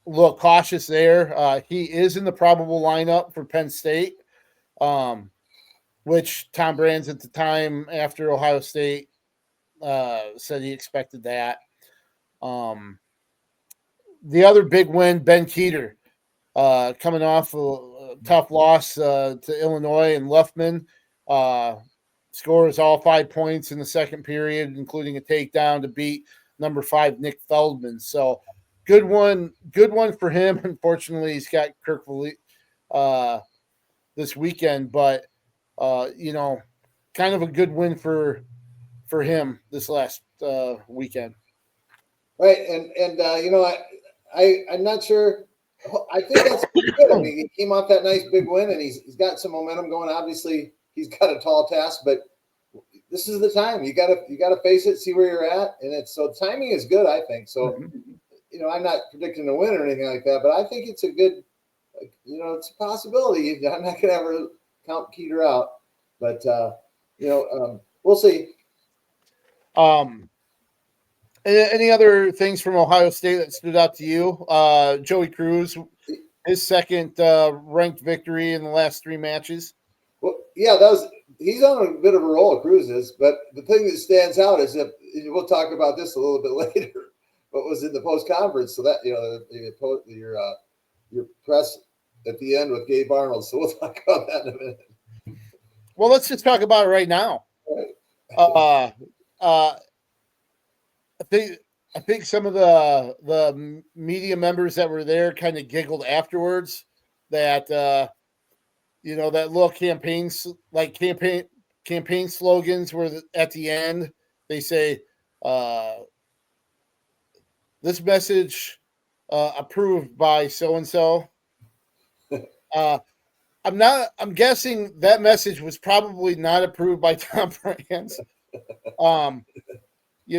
little cautious there. He is in the probable lineup for Penn State, which Tom Brands at the time after Ohio State said he expected that. The other big win, Ben Keeter, coming off a tough loss to Illinois and Luffman, scores all 5 points in the second period, including a takedown to beat number 5 Nick Feldman. So good one for him. Unfortunately, he's got Kirkville this weekend, but kind of a good win for him this last weekend. Right, and I'm not sure. I think that's good. I mean, he came off that nice big win, and he's got some momentum going. Obviously, he's got a tall task, but this is the time. You gotta face it, see where you're at, and so timing is good. I think so. I'm not predicting a win or anything like that, but I think it's a good. It's a possibility. I'm not gonna ever count Keeter out, but we'll see. Any other things from Ohio State that stood out to you? Joey Cruz, his second ranked victory in the last 3 matches. Well, yeah, he's on a bit of a roll, Cruz is, but the thing that stands out is that we'll talk about this a little bit later. What was in the post conference? So that your your press at the end with Gabe Arnold. So we'll talk about that in a minute. Well, let's just talk about it right now. Right. I think some of the media members that were there kind of giggled afterwards that that little campaign slogans were at the end. They say this message approved by so and so. I'm guessing that message was probably not approved by Tom Brands. And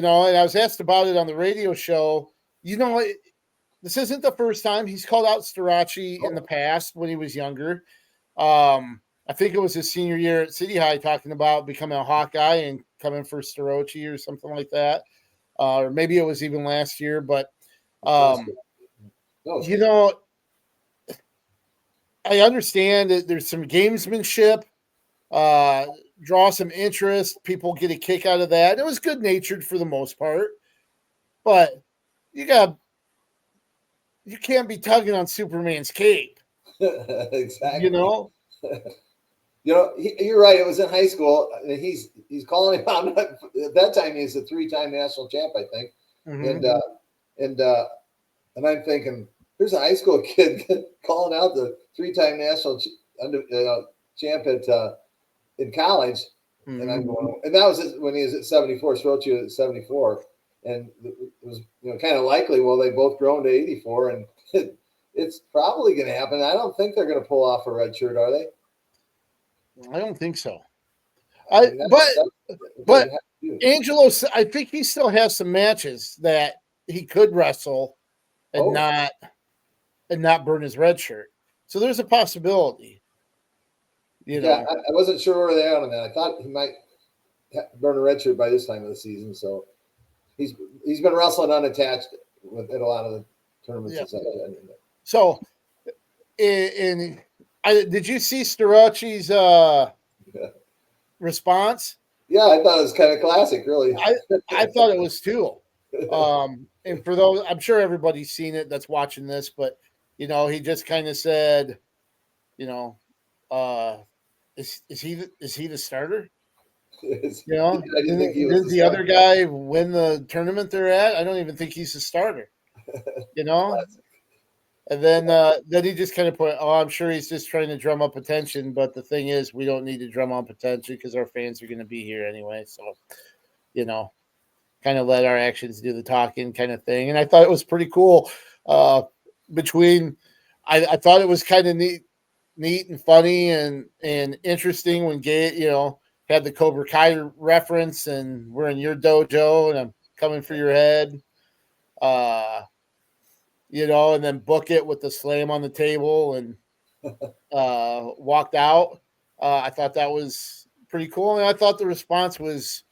I was asked about it on the radio show. This isn't the first time he's called out Starachi in the past when he was younger. I think it was his senior year at City High, talking about becoming a Hawkeye and coming for Starachi or something like that. Or maybe it was even last year, but I understand that there's some gamesmanship, draw some interest. People get a kick out of that. It was good natured for the most part, but you can't be tugging on Superman's cape. Exactly. You're right. It was in high school. He's calling him out. At that time, he's a 3-time national champ, I think. Mm-hmm. And I'm thinking, there's a high school kid calling out the 3-time national champ in college. Mm-hmm. And I'm going, and that was when he was at 74. Strochi was at 74, and it was kind of likely. Well, they both grown to 84, and it's probably going to happen. I don't think they're going to pull off a red shirt, are they? I don't think so. But Angelo, I think he still has some matches that he could wrestle and not burn his red shirt. So there's a possibility. I wasn't sure where they are on that. I thought he might burn a red shirt by this time of the season. So he's been wrestling unattached at a lot of the tournaments. Yeah. So, did you see Starachi's response? Yeah, I thought it was kind of classic, really. I thought it was too. And for those, I'm sure everybody's seen it that's watching this, but he just kind of said, is he the starter? Did the other guy win the tournament they're at? I don't even think he's the starter. And then he just kind of put, I'm sure he's just trying to drum up attention. But the thing is, we don't need to drum up attention because our fans are going to be here anyway. So, kind of let our actions do the talking kind of thing. And I thought it was pretty cool. I thought it was kind of neat and funny and interesting when Gay, had the Cobra Kai reference and we're in your dojo and I'm coming for your head. And then book it with the slam on the table and walked out. I thought that was pretty cool. And I thought the response was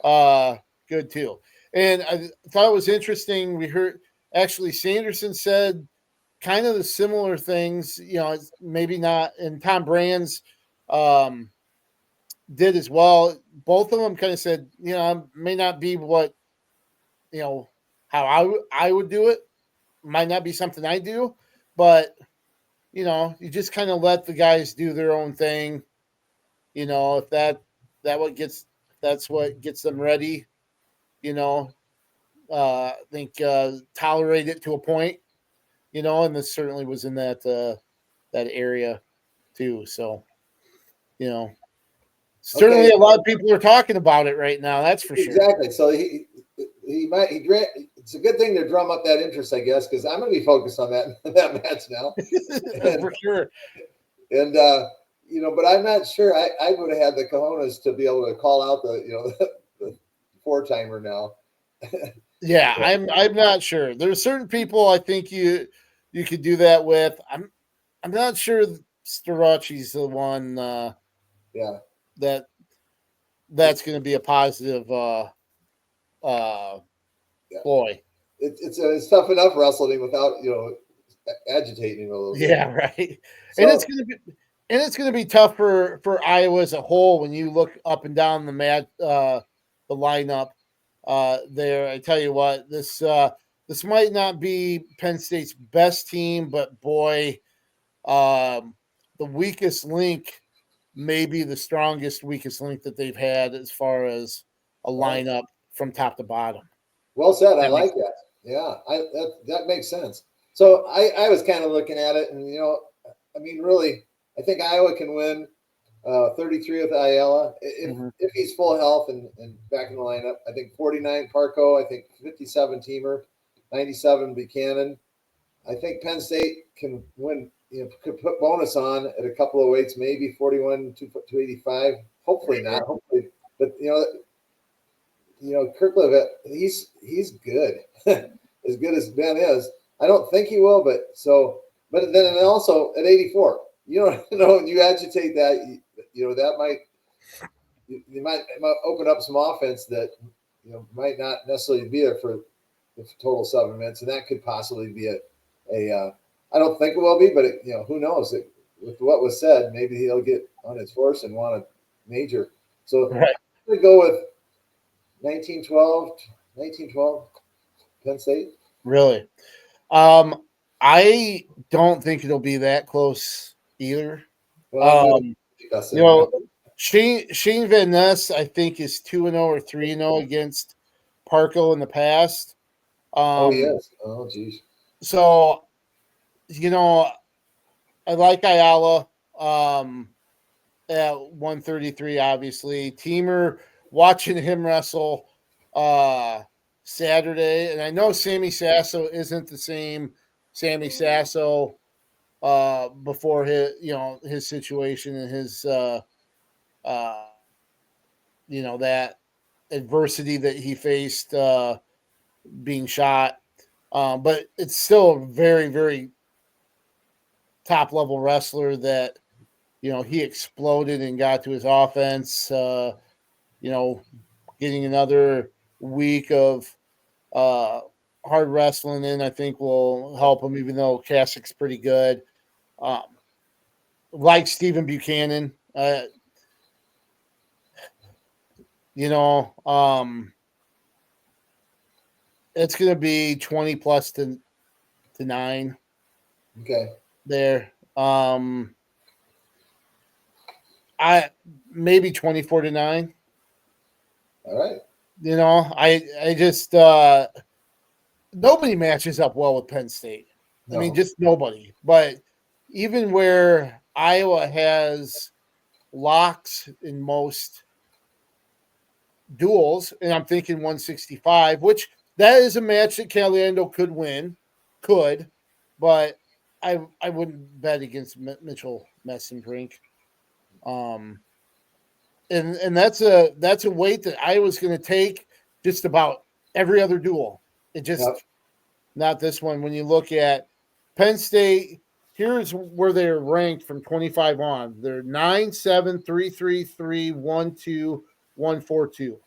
good too. And I thought it was interesting. We heard actually Sanderson said kind of the similar things, maybe not. And Tom Brands did as well. Both of them kind of said, may not be what, how I would do it. Might not be something I do, but you just kind of let the guys do their own thing. If that's what gets them ready, I think tolerate it to a point, and this certainly was in that area too. So, certainly a lot of people are talking about it right now. That's for sure. Exactly. So it's a good thing to drum up that interest, I guess, because I'm going to be focused on that match now. For sure. And but I'm not sure. I would have had the cojones to be able to call out the 4-timer now. Yeah, I'm not sure. There's certain people I think you could do that with. I'm not sure Starachi's the one. That's going to be a positive. Boy, it's tough enough wrestling without agitating a little bit. Yeah, right. So, and it's going to be tough for Iowa as a whole when you look up and down the lineup there. I tell you what, this this might not be Penn State's best team, but boy, the weakest link may be the strongest weakest link that they've had as far as a lineup from top to bottom. Well said. I like that. Yeah, that makes sense. So I was kind of looking at it, and I mean, really, I think Iowa can win 33 with Ayala if he's full health and back in the lineup. I think 49 Parco. I think 57 Teamer, 97 Buchanan. I think Penn State can win. Could put bonus on at a couple of weights, maybe 41 to 285. Hopefully not. Hopefully, but Kirklevitt, he's good, as good as Ben is. I don't think he will, but then also at 84, when you agitate that, that might you might open up some offense that might not necessarily be there for the total 7 minutes, and that could possibly be a I don't think it will be, but who knows? With what was said, maybe he'll get on his horse and want a major. So I'm going to go with 1912, Penn State. Really? I don't think it'll be that close either. Well, Shane Van Ness, I think, is 2-0 or 3-0 against Parco in the past. Yes. Oh, geez. So, I like Ayala at 133, obviously. Teamer, watching him wrestle Saturday, and I know Sammy Sasso isn't the same Sammy Sasso before his situation and his that adversity that he faced being shot, but it's still a very, very top level wrestler that he exploded and got to his offense. Getting another week of hard wrestling in, I think, will help him, even though Kasic's pretty good. Like Stephen Buchanan, it's going to be 20 plus to 9. Okay. There. I maybe 24 to 9. All right. I just nobody matches up well with Penn State. No. I mean, just nobody. But even where Iowa has locks in most duels, and I'm thinking 165, which that is a match that Caliendo could win, but I wouldn't bet against Mitchell Messenbrink. And that's a weight that I was going to take just about every other duel. It just not this one. When you look at Penn State, here's where they're ranked from 25 on. They're 9, 7, 3, 3, 3, 1, 2, 1, 4, 2.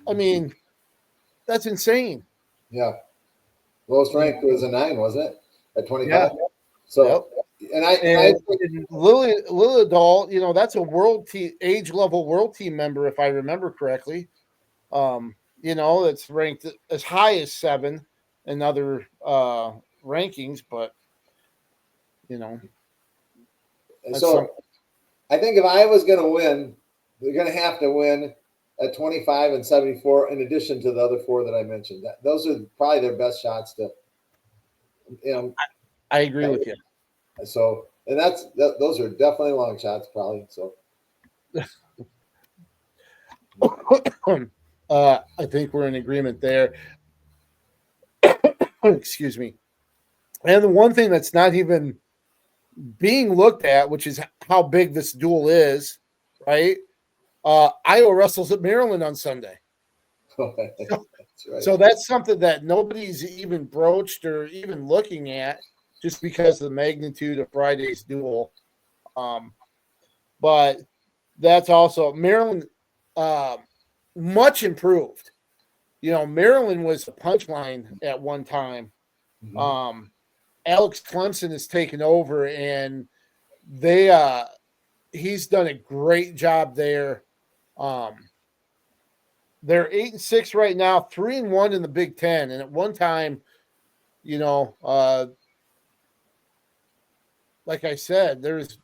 I mean, that's insane. Yeah. Lowest ranked was a 9, wasn't it? At 25. Yeah. So, and Lillidahl, that's a world team, age level world team member, if I remember correctly. That's ranked as high as 7 in other rankings, but so I think if Iowa's going to win, they're going to have to win at 25 and 74, in addition to the other 4 that I mentioned. Those are probably their best shots to. I agree with you. So, and those are definitely long shots, probably. So, I think we're in agreement there. Excuse me. And the one thing that's not even being looked at, which is how big this duel is, right? Iowa wrestles at Maryland on Sunday. That's right. So that's something that nobody's even broached or even looking at, just because of the magnitude of Friday's duel. But that's also Maryland, much improved. Maryland was the punchline at one time. Mm-hmm. Alex Clemson has taken over, and he's done a great job there. They're 8-6 right now, 3-1 in the Big Ten, and at one time you know, like I said, there's,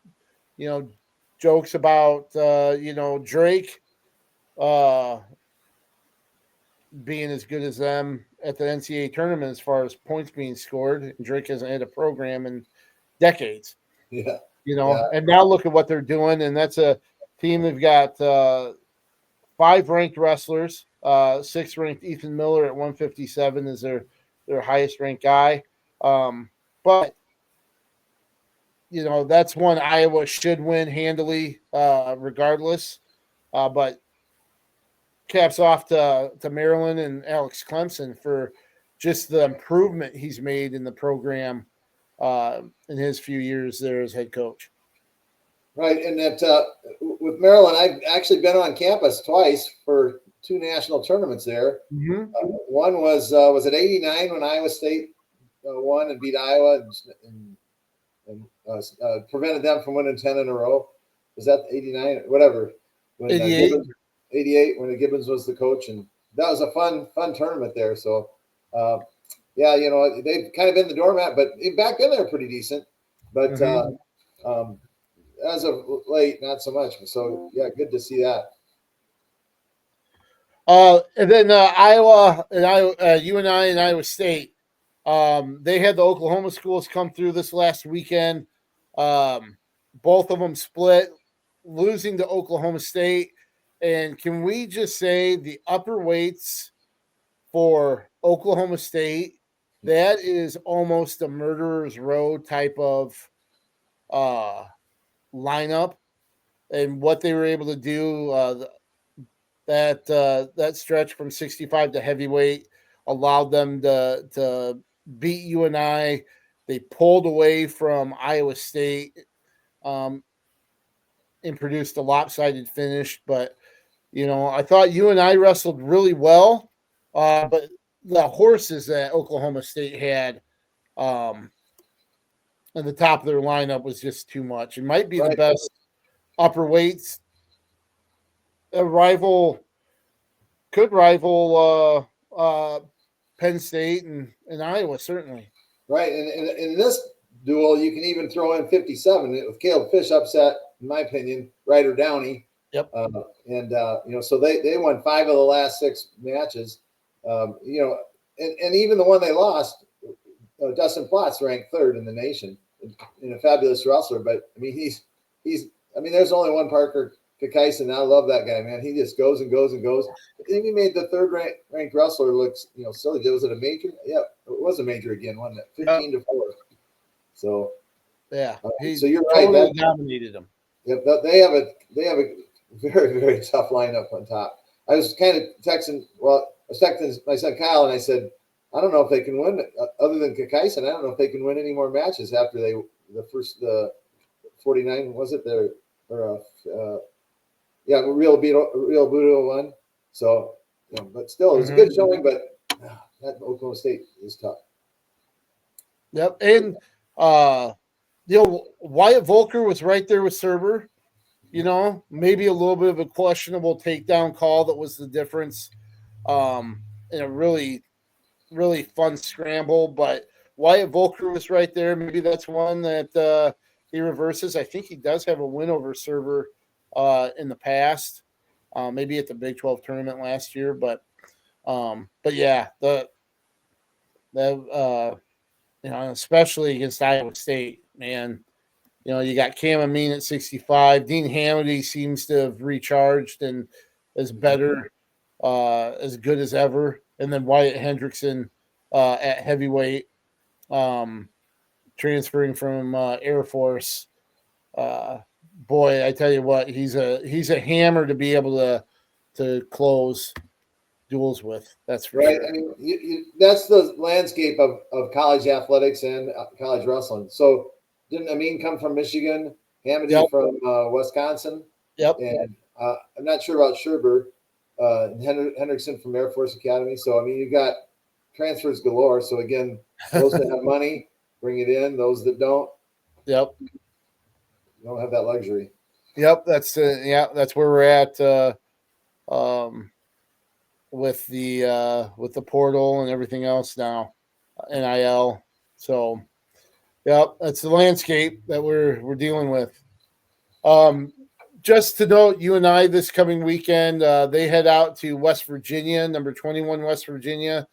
jokes about, Drake being as good as them at the NCAA tournament as far as points being scored. And Drake hasn't had a program in decades, Yeah. and now look at what they're doing. And that's a team. They've got 5 ranked wrestlers, 6 ranked Ethan Miller at 157 is their highest ranked guy. But that's one Iowa should win handily, regardless. But caps off to Maryland and Alex Clemson for just the improvement he's made in the program in his few years there as head coach. Right, and that with Maryland, I've actually been on campus twice for 2 national tournaments there. Mm-hmm. One was it '89 when Iowa State won and beat Iowa and prevented them from winning 10 in a row. Was that '89? Whatever. When 88. 88 when Gibbons was the coach, and that was a fun tournament there. So, yeah, they've kind of been the doormat, but back then they were pretty decent. But as of late, not so much. So, yeah, good to see that. And then Iowa and UNI and Iowa State, they had the Oklahoma schools come through this last weekend. Both of them split, losing to Oklahoma State. And can we just say the upper weights for Oklahoma State, that is almost a murderer's row type of lineup, and what they were able to do that stretch from 65 to heavyweight allowed them to beat UNI. They pulled away from Iowa State and produced a lopsided finish, but I thought UNI wrestled really well, but the horses that Oklahoma State had at the top of their lineup was just too much. It might be the best upper weights. Could rival Penn State and Iowa, certainly. Right, and in this duel, you can even throw in 57 with Caleb Fish upset, in my opinion, Ryder Downey. Yep. So they won 5 of the last 6 matches. And even the one they lost, Dustin Plotz ranked 3rd in the nation, in a fabulous wrestler. But I mean, there's only one Parker Kakaisen. I love that guy, man. He just goes and goes and goes. And he made the 3rd ranked wrestler look, silly. Was it a major? Yeah, it was a major again, wasn't it? 15 to 4. So yeah, so you're right. Totally dominated them. Yep, they have a very, very tough lineup on top. I was kind of texting my son Kyle, and I said, I don't know if they can win other than Kakaisen. I don't know if they can win any more matches after the 49 was it there Real Budo won. So, but still, it was a good showing. But that Oklahoma State is tough. Yep, and Wyatt Volker was right there with Serber. Maybe a little bit of a questionable takedown call that was the difference in a really, really fun scramble. But Wyatt Volker was right there. Maybe that's one that he reverses. I think he does have a win over Serber in the past, maybe at the Big 12 tournament last year. But yeah, especially against Iowa State, man. You got Cam Amin at 65. Dean Hamady seems to have recharged and is better, as good as ever. And then Wyatt Hendrickson at heavyweight, transferring from Air Force. Boy, I tell you what, he's a hammer to be able to close duels with. That's for right. Sure. I mean, that's the landscape of college athletics and college wrestling. So didn't Amin come from Michigan? Hamady from Wisconsin. Yep. And I'm not sure about Sherber. Hendrickson from Air Force Academy. So, I mean, you've got transfers galore. So, again, those that have money, bring it in. Those that don't, Yep. don't have that luxury. Yep. That's where we're at with the portal and everything else now. NIL. So, yep, that's the landscape that we're dealing with. Just to note, you and I this coming weekend, they head out to West Virginia, number 21 West Virginia,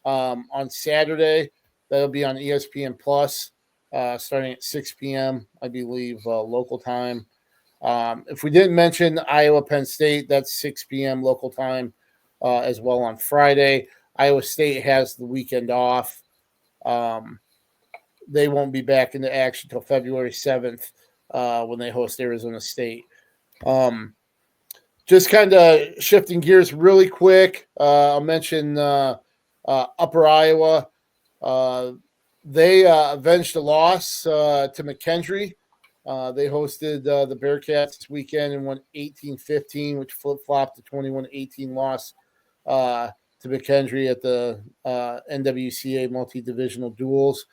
on Saturday. That'll be on ESPN Plus, starting at 6 p.m., I believe, local time. If we didn't mention Iowa Penn State, that's 6 p.m. local time as well on Friday. Iowa State has the weekend off. They won't be back into action until February 7th when they host Arizona State. Just kind of shifting gears really quick. I'll mention Upper Iowa. They avenged a loss to McKendree. They hosted the Bearcats this weekend and won 18-15, which flip-flopped the 21-18 loss to McKendree at the NWCA multi-divisional duels.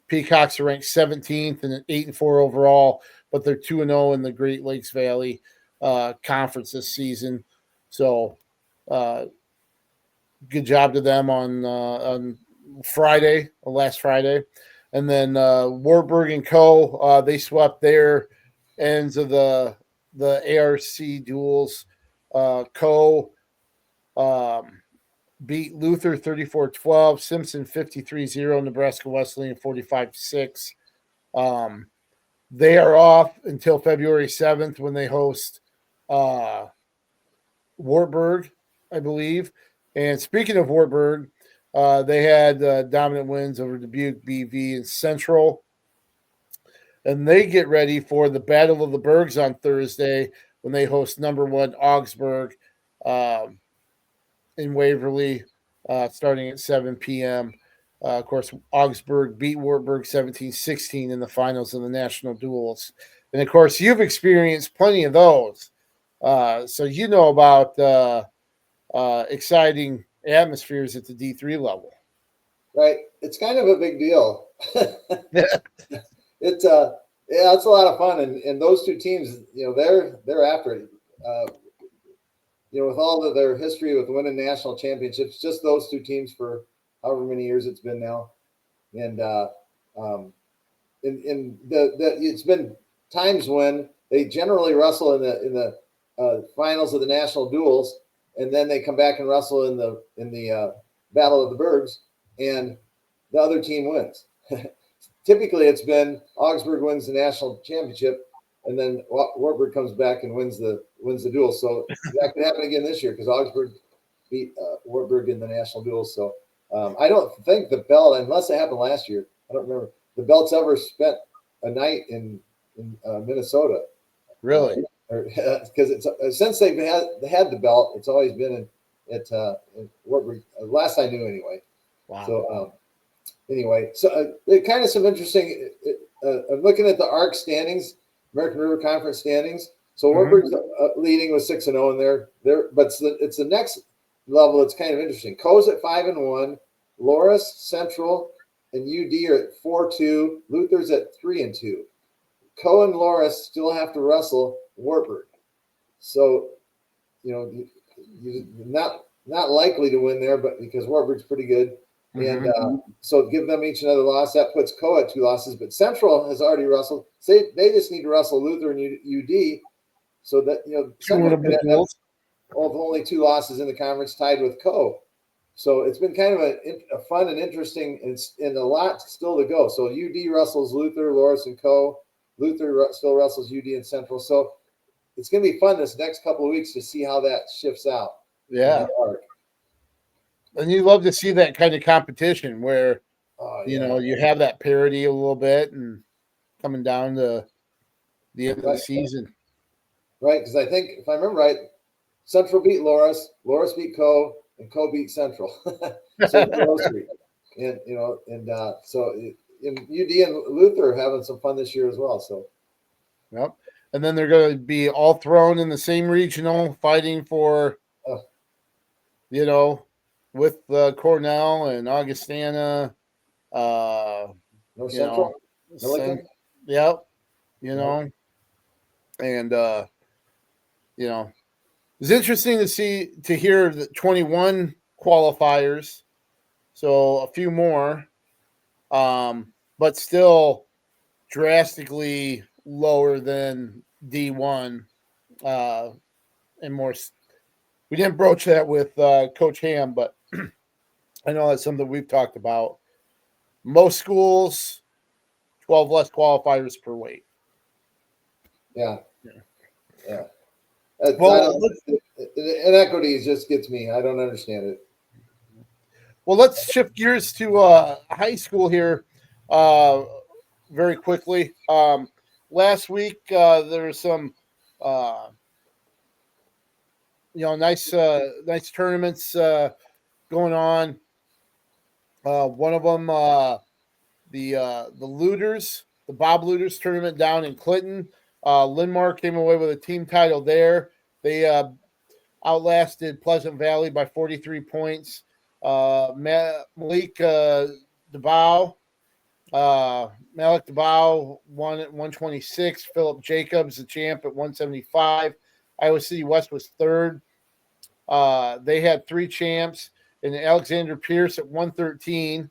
Peacocks are ranked 17th and 8-4 overall, but they're 2-0 in the Great Lakes Valley Conference this season. So, good job to them on Friday, last Friday. And then Wartburg and Co. They swept their ends of the ARC duels. Co. Beat Luther 34-12, Simpson 53-0, Nebraska Wesleyan 45-6. They are off until February 7th when they host Wartburg, I believe. And speaking of Wartburg, they had dominant wins over Dubuque, BV, and Central. And they get ready for the Battle of the Bergs on Thursday when they host number 1 Augsburg in Waverly, starting at 7 p.m. Of course, Augsburg beat Wartburg 17-16 in the finals of the national duels. And, of course, you've experienced plenty of those. So you know about exciting atmospheres at the D3 level. Right. It's kind of a big deal. It's a lot of fun. And those two teams, they're after it. With all of their history with winning national championships, just those two teams for however many years it's been now. And it's been times when they generally wrestle in the finals of the national duels, and then they come back and wrestle in the Battle of the Bergs, and the other team wins. Typically, it's been Augsburg wins the national championship, and then Wartburg comes back and wins the duel. So that could happen again this year because Augsburg beat Wartburg in the national duel. So I don't think the belt, unless it happened last year, I don't remember the belt's ever spent a night in Minnesota. Really? Because it's since they've had the belt, it's always been at Wartburg. Last I knew, anyway. Wow. So anyway, so kind of some interesting. I'm looking at the ARC standings, American River Conference standings. So Wartburg's leading with 6-0 in there. But it's the next level. It's kind of interesting. Co's at 5-1. Loras, Central, and UD are at 4-2. Luther's at 3-2. Co and Loras still have to wrestle Wartburg. So, you're not likely to win there, but because Wartburg's pretty good. And so give them each another loss. That puts Co at 2 losses. But Central has already wrestled. They just need to wrestle Luther and UD. So that, Central could have only 2 losses in the conference tied with Co. So it's been kind of a fun and interesting and a lot still to go. So UD wrestles Luther, Loras, and Co. Luther still wrestles UD and Central. So it's going to be fun this next couple of weeks to see how that shifts out. Yeah. And you love to see that kind of competition where, you have that parity a little bit and coming down to the end of the season. Right. Because I think, if I remember right, Central beat Loras beat Co, and Co beat Central. So those 3. And, so UD and Luther are having some fun this year as well. So, yep. And then they're going to be all thrown in the same regional, fighting for, with Cornell and Augustana, North Central. Yep. And it's interesting to hear the 21 qualifiers so a few more, but still drastically lower than D1, and more. We didn't broach that with Coach Hamm, but I know that's something we've talked about. Most schools, 12 less qualifiers per weight. Yeah. Well, inequities just gets me. I don't understand it. Well, let's shift gears to high school here very quickly. Last week there was some nice tournaments going on. One of them, the Looters, the Bob Looters tournament down in Clinton. Linmar came away with a team title there. They outlasted Pleasant Valley by 43 points. Malik DeBow, Malik DeBow won at 126. Philip Jacobs, the champ, at 175. Iowa City West was third. They had three champs, and Alexander Pierce at 113.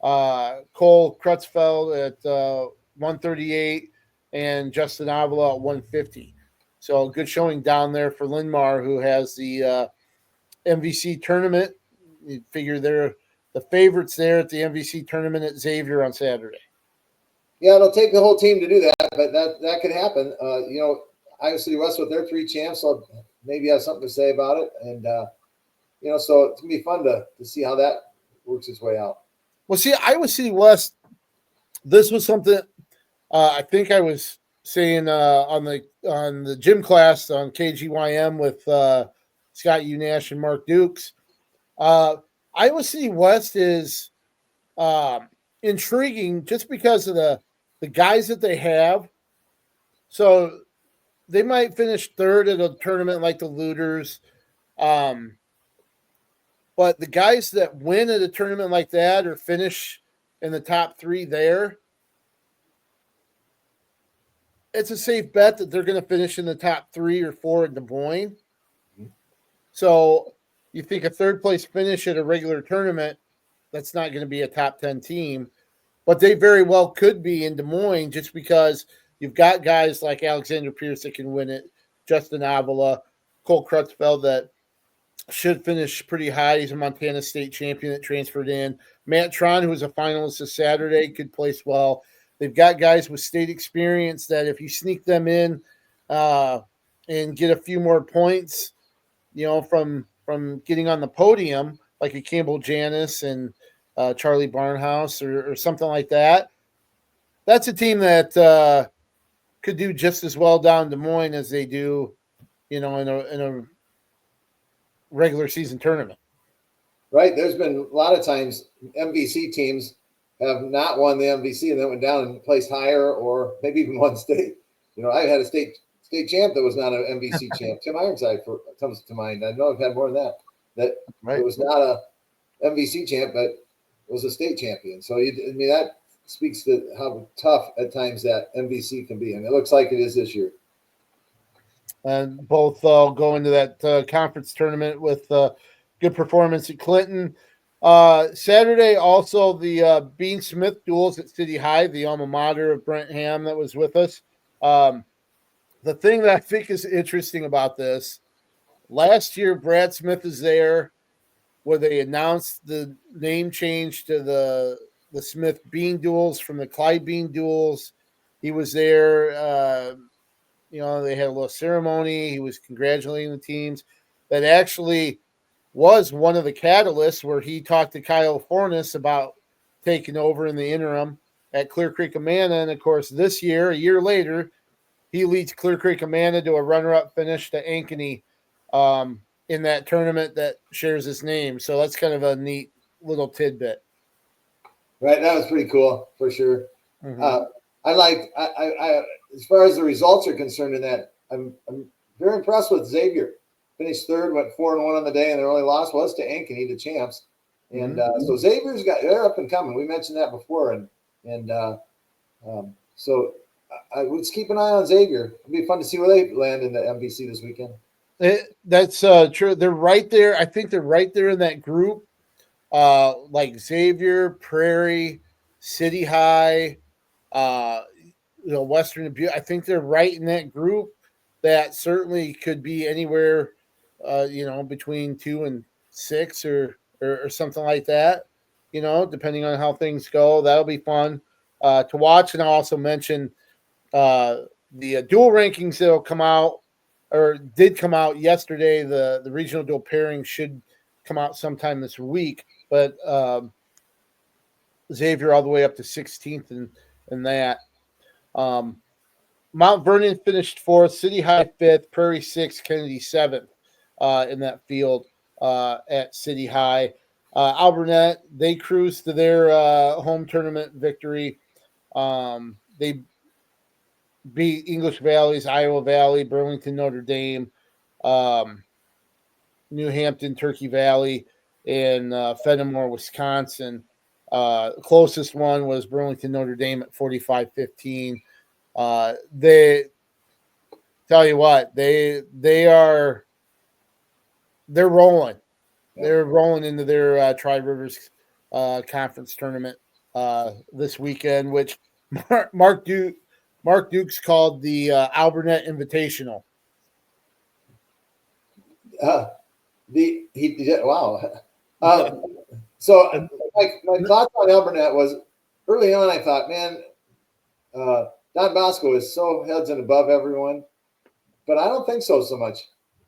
Cole Crutchfeld at 138, and Justin Avila at 150. So good showing down there for Linmar, who has the MVC tournament. You figure they're the favorites there at the MVC tournament at Xavier on Saturday. Yeah, it'll take the whole team to do that, but that could happen. Iowa City West with their three champs, so maybe have something to say about it. And, so it's going to be fun to see how that works its way out. Well, see, Iowa City West, this was something I think I was saying on the gym class on KGYM with Scott Unash and Mark Dukes. Iowa City West is intriguing just because of the guys that they have. So they might finish third at a tournament like the Looters. But the guys that win at a tournament like that or finish in the top three there, it's a safe bet that they're going to finish in the top 3 or 4 at Des Moines. So you think a third place finish at a regular tournament, that's not going to be a top 10 team, but they very well could be in Des Moines just because you've got guys like Alexander Pierce that can win it, Justin Avila, Cole Crutchfeld that should finish pretty high. He's a Montana State champion that transferred in. Matt Tron, who was a finalist this Saturday, could place well. They've got guys with state experience that if you sneak them in and get a few more points, from getting on the podium, like a Campbell Janis and Charlie Barnhouse or something like that, that's a team that could do just as well down in Des Moines as they do, in a regular season tournament. Right. There's been a lot of times MVC teams have not won the MVC and then went down and placed higher or maybe even won state. I had a state champ that was not an MVC champ. Tim Ironside comes to mind. I know I've had more than that. Right. It was not a MVC champ, but was a state champion. So that speaks to how tough at times that MVC can be, and it looks like it is this year. And both go into that conference tournament with good performance at Clinton. Saturday, also the Bean Smith duels at City High, the alma mater of Brent Hamm that was with us. The thing that I think is interesting about this, last year Brad Smith is there where they announced the name change to the Smith Bean duels from the Clyde Bean duels. He was there. They had a little ceremony. He was congratulating the teams. That actually was one of the catalysts where he talked to Kyle Fornes about taking over in the interim at Clear Creek Amana. And, of course, this year, a year later, he leads Clear Creek Amana to a runner-up finish to Ankeny in that tournament that shares his name. So that's kind of a neat little tidbit. Right. That was pretty cool for sure. Mm-hmm. I as far as the results are concerned in that, I'm very impressed with Xavier. Finished third, went 4-1 on the day, and their only loss was to Ankeny, the champs. And so Xavier's they're up and coming. We mentioned that before, so let's keep an eye on Xavier. It'll be fun to see where they land in the MVC this weekend. That's true. They're right there. I think they're right there in that group. like Xavier, Prairie, City High, Western Dubuque. I think they're right in that group that certainly could be anywhere, between 2 and 6 or something like that. Depending on how things go, that'll be fun to watch. And I'll also mention the dual rankings that'll come out or did come out yesterday. The regional dual pairing should come out sometime this week, but Xavier all the way up to 16th in that. Mount Vernon finished 4th, City High 5th, Prairie 6th, Kennedy 7th in that field at City High. Alburnett, they cruised to their home tournament victory. They beat English Valley's Iowa Valley, Burlington, Notre Dame, New Hampton, Turkey Valley, and Fenimore, Wisconsin. Closest one was Burlington, Notre Dame at 45-15. They tell you what, they're rolling. They're rolling into their Tri-Rivers conference tournament this weekend, which Mark Dukes called the Alburnett Invitational. He did, wow. So my thoughts on Alburnett was early on. I thought, man, Don Bosco is so heads and above everyone, but I don't think so much.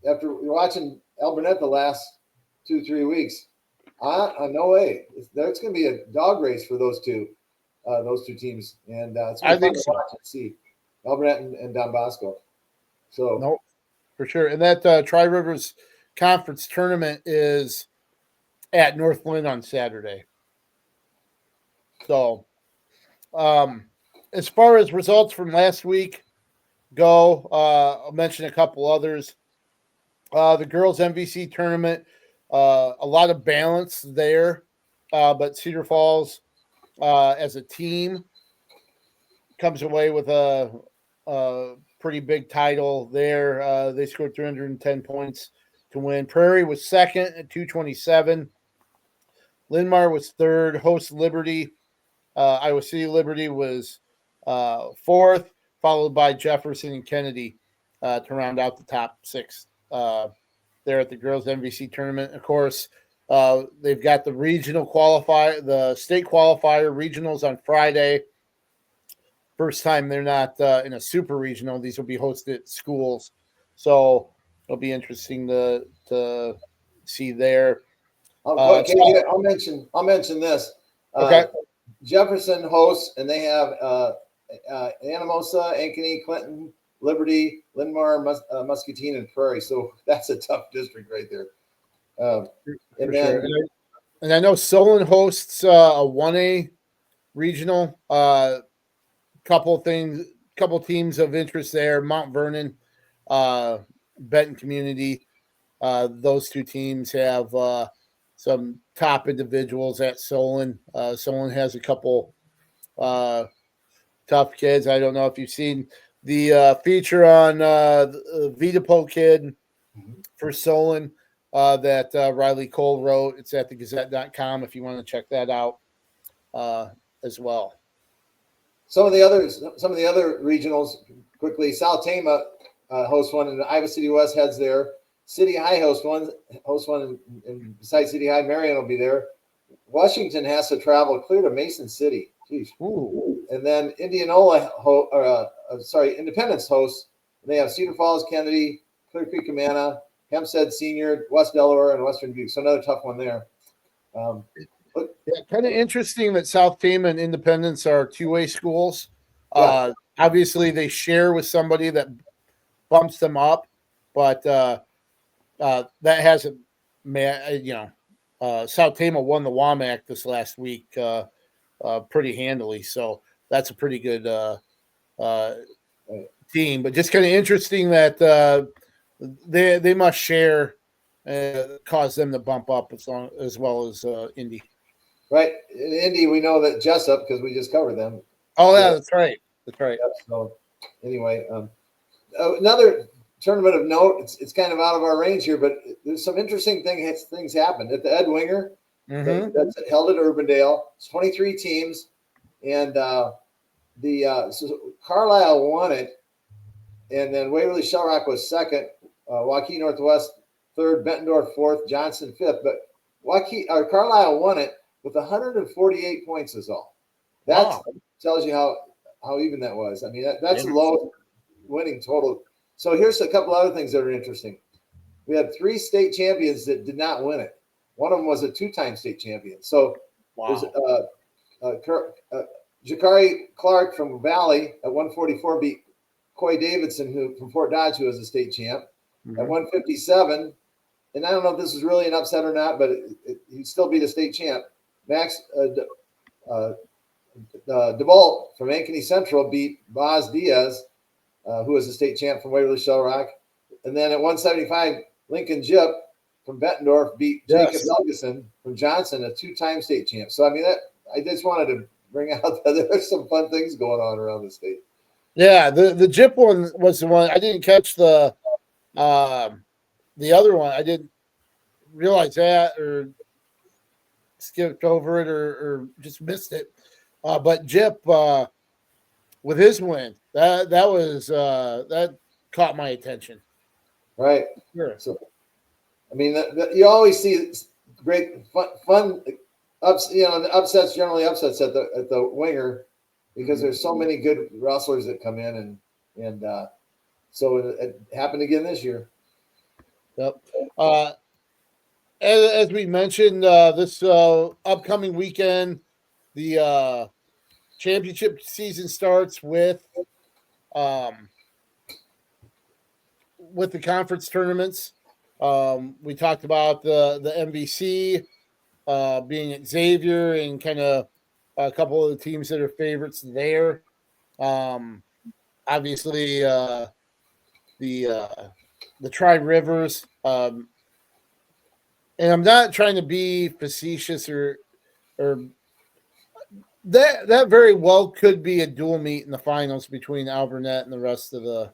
After watching Alburnett the last 2-3 weeks, no way. It's going to be a dog race for those two teams, and it's going to be fun to watch and see Alburnett and Don Bosco. So no, for sure. And that Tri-Rivers Conference tournament is at Northland on Saturday. So, as far as results from last week go, I'll mention a couple others. The girls' MVC tournament, a lot of balance there, but Cedar Falls, as a team, comes away with a pretty big title there. They scored 310 points to win. Prairie was second at 227. Linn-Mar was third. Host Liberty, Iowa City Liberty was fourth, followed by Jefferson and Kennedy to round out the top 6 there at the girls' MVC tournament. Of course, they've got the regional qualifier, the state qualifier regionals on Friday. First time they're not in a super regional. These will be hosted at schools. So it'll be interesting to see there. I'll mention this. Okay. Jefferson hosts, and they have Anamosa, Ankeny, Clinton, Liberty, Linn-Mar, Muscatine, and Prairie. So that's a tough district right there. And I know Solon hosts a 1A regional. Couple teams of interest there. Mount Vernon, Benton Community. Those two teams have some top individuals at Solon. Solon has a couple tough kids. I don't know if you've seen the feature on the Vitapo kid for Solon that Riley Cole wrote. It's at thegazette.com if you want to check that out as well. Some of the other regionals quickly. South Tama hosts one, and Iowa City West heads there. City High hosts one, and besides City High, Marion will be there. Washington has to travel clear to Mason City. Jeez. Ooh. And then Independence hosts. They have Cedar Falls, Kennedy, Clear Creek, Amana, Hempstead Senior, West Delaware, and Western Dubuque. So another tough one there. Kind of interesting that South Tama and Independence are 2A schools. Yeah. Obviously, they share with somebody that bumps them up, but that hasn't, South Tama won the WAMAC this last week pretty handily, so that's a pretty good team. But just kind of interesting that they must share, cause them to bump up as well as Indy. Right. In Indy, we know that Jessup, because we just covered them. Oh, yeah, that's right. That's right. Yep. So anyway, another tournament of note. It's kind of out of our range here, but there's some interesting things happened at the Ed Winger. That's held at Urbandale. It's 23 teams, and so Carlisle won it, and then Waverly Shell Rock was second, Waukee Northwest third, Bettendorf fourth, Johnson fifth. But Carlisle won it with 148 points is all. That tells you how even that was. I mean, that's low winning total. So here's a couple other things that are interesting. We had 3 state champions that did not win it. One of them was a 2-time state champion. So there's Jakari Clark from Valley at 144 beat Coy Davidson from Fort Dodge, who was a state champ, at 157. And I don't know if this is really an upset or not, but he still beat a state champ. Max DeVault from Ankeny Central beat Boz Diaz, who was a state champ from Waverly Shell Rock. And then at 175, Lincoln Jip from Bettendorf beat Jacob Helgeson from Johnson, a 2-time state champ. So, I mean, I just wanted to bring out that there's some fun things going on around the state. Yeah, the Jip one was the one. I didn't catch the other one. I didn't realize that or skipped over it or just missed it. But Jip with his win, that was that caught my attention. Right. Sure. So, I mean, you always see great fun upsets. Generally, upsets at the winger because there's so many good wrestlers that come in, and so it happened again this year. Yep. As we mentioned, this upcoming weekend, the championship season starts with the conference tournaments. We talked about the MVC being Xavier and kind of a couple of the teams that are favorites there. Obviously, the Tri-Rivers. And I'm not trying to be facetious or that very well could be a dual meet in the finals between Alvernet and the rest of the.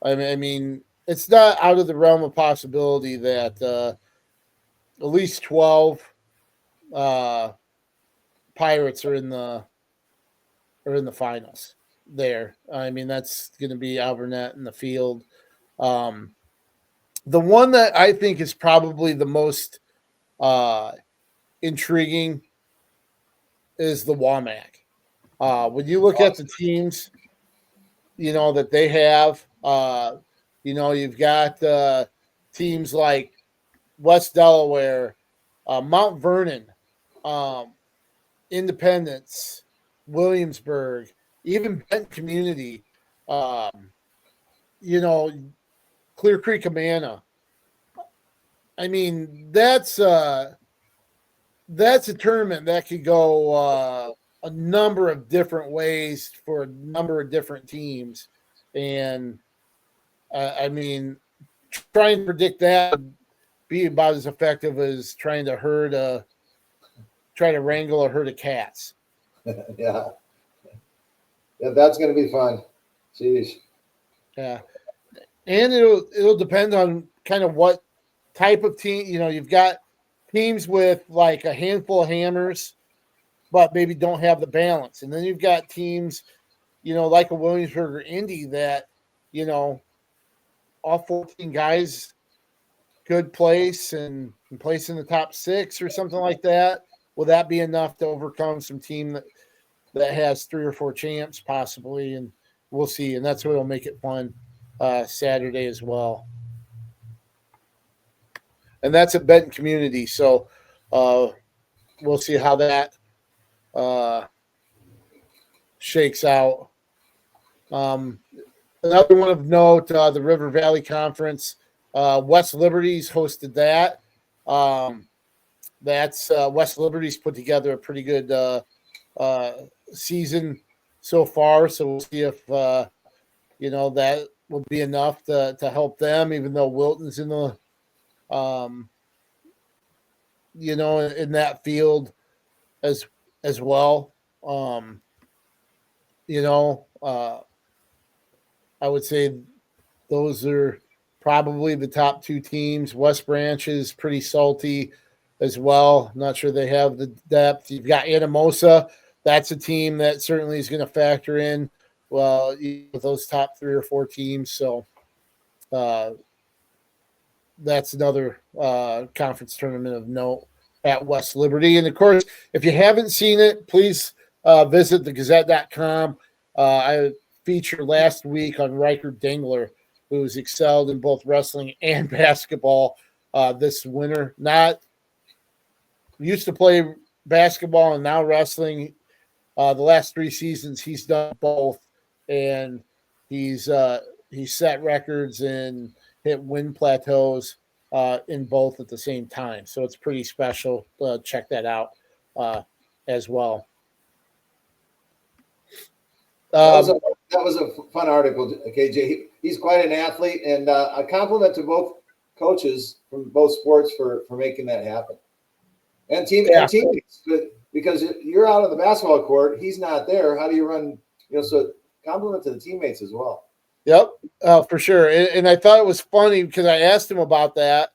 I mean, it's not out of the realm of possibility that at least 12 Pirates are in the finals there. I mean, that's going to be Alvernet in the field. The one that I think is probably the most intriguing is the WAMAC. When you look at the teams, that they have, you've got teams like West Delaware, Mount Vernon, Independence, Williamsburg, even Bent Community, Clear Creek, Amana. I mean, that's a tournament that could go a number of different ways for a number of different teams. And I mean, trying to predict that would be about as effective as trying to try to wrangle a herd of cats. Yeah, that's going to be fun. Jeez. Yeah. And it'll depend on kind of what type of team. You've got teams with like a handful of hammers, but maybe don't have the balance. And then you've got teams, like a Williamsburg or Indy that, all 14 guys could place and place in the top 6 or something like that. Will that be enough to overcome some team that has 3 or 4 champs possibly? And we'll see. And that's what will make it fun Saturday as well. And that's a Benton Community. So we'll see how that shakes out. Another one of note, the River Valley Conference, West Liberties hosted that. That's West Liberties put together a pretty good season so far. So we'll see if that will be enough to help them, even though Wilton's in the in that field as well. I would say those are probably the top 2 teams. West Branch is pretty salty as well. Not sure they have the depth. You've got Anamosa. That's a team that certainly is going to factor in with those top 3 or 4 teams. So that's another conference tournament of note at West Liberty. And, of course, if you haven't seen it, please visit thegazette.com. I featured last week on Riker Dingler, who's excelled in both wrestling and basketball this winter. Used to play basketball and now wrestling. The last 3 seasons, he's done both, and he's set records and hit win plateaus in both at the same time. So it's pretty special. Check that out as well. That was a fun article, KJ. He's quite an athlete, and a compliment to both coaches from both sports for making that happen. And teammates, because you're out on the basketball court, he's not there. How do you run? So compliment to the teammates as well. Yep, for sure. And I thought it was funny because I asked him about that.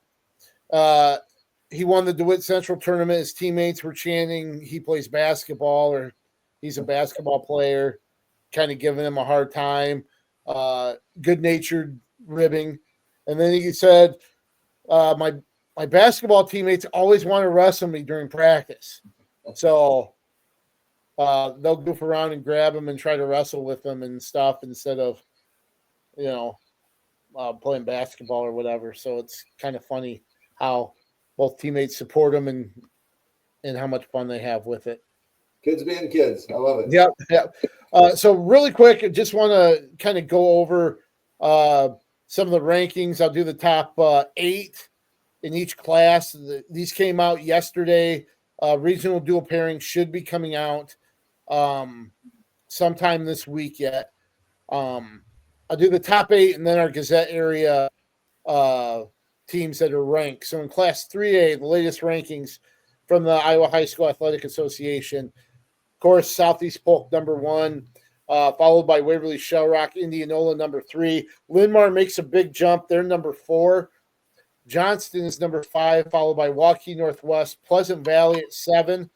He won the DeWitt Central tournament. His teammates were chanting he plays basketball or he's a basketball player, kind of giving him a hard time, good-natured ribbing. And then he said, my basketball teammates always want to wrestle me during practice. So they'll goof around and grab him and try to wrestle with him and stuff instead of, playing basketball or whatever. So it's kind of funny how both teammates support him and how much fun they have with it. Kids being kids. I love it. Yep. So really quick, I just want to kind of go over some of the rankings. I'll do the top 8 in each class. These came out yesterday. Regional dual pairing should be coming out sometime this week yet. I'll do the top 8 and then our Gazette area teams that are ranked. So in Class 3A, the latest rankings from the Iowa High School Athletic Association. Of course, Southeast Polk, number 1, followed by Waverly Shell Rock, Indianola, number 3. Linn-Mar makes a big jump. They're number 4. Johnston is number 5, followed by Waukee Northwest, Pleasant Valley at 7,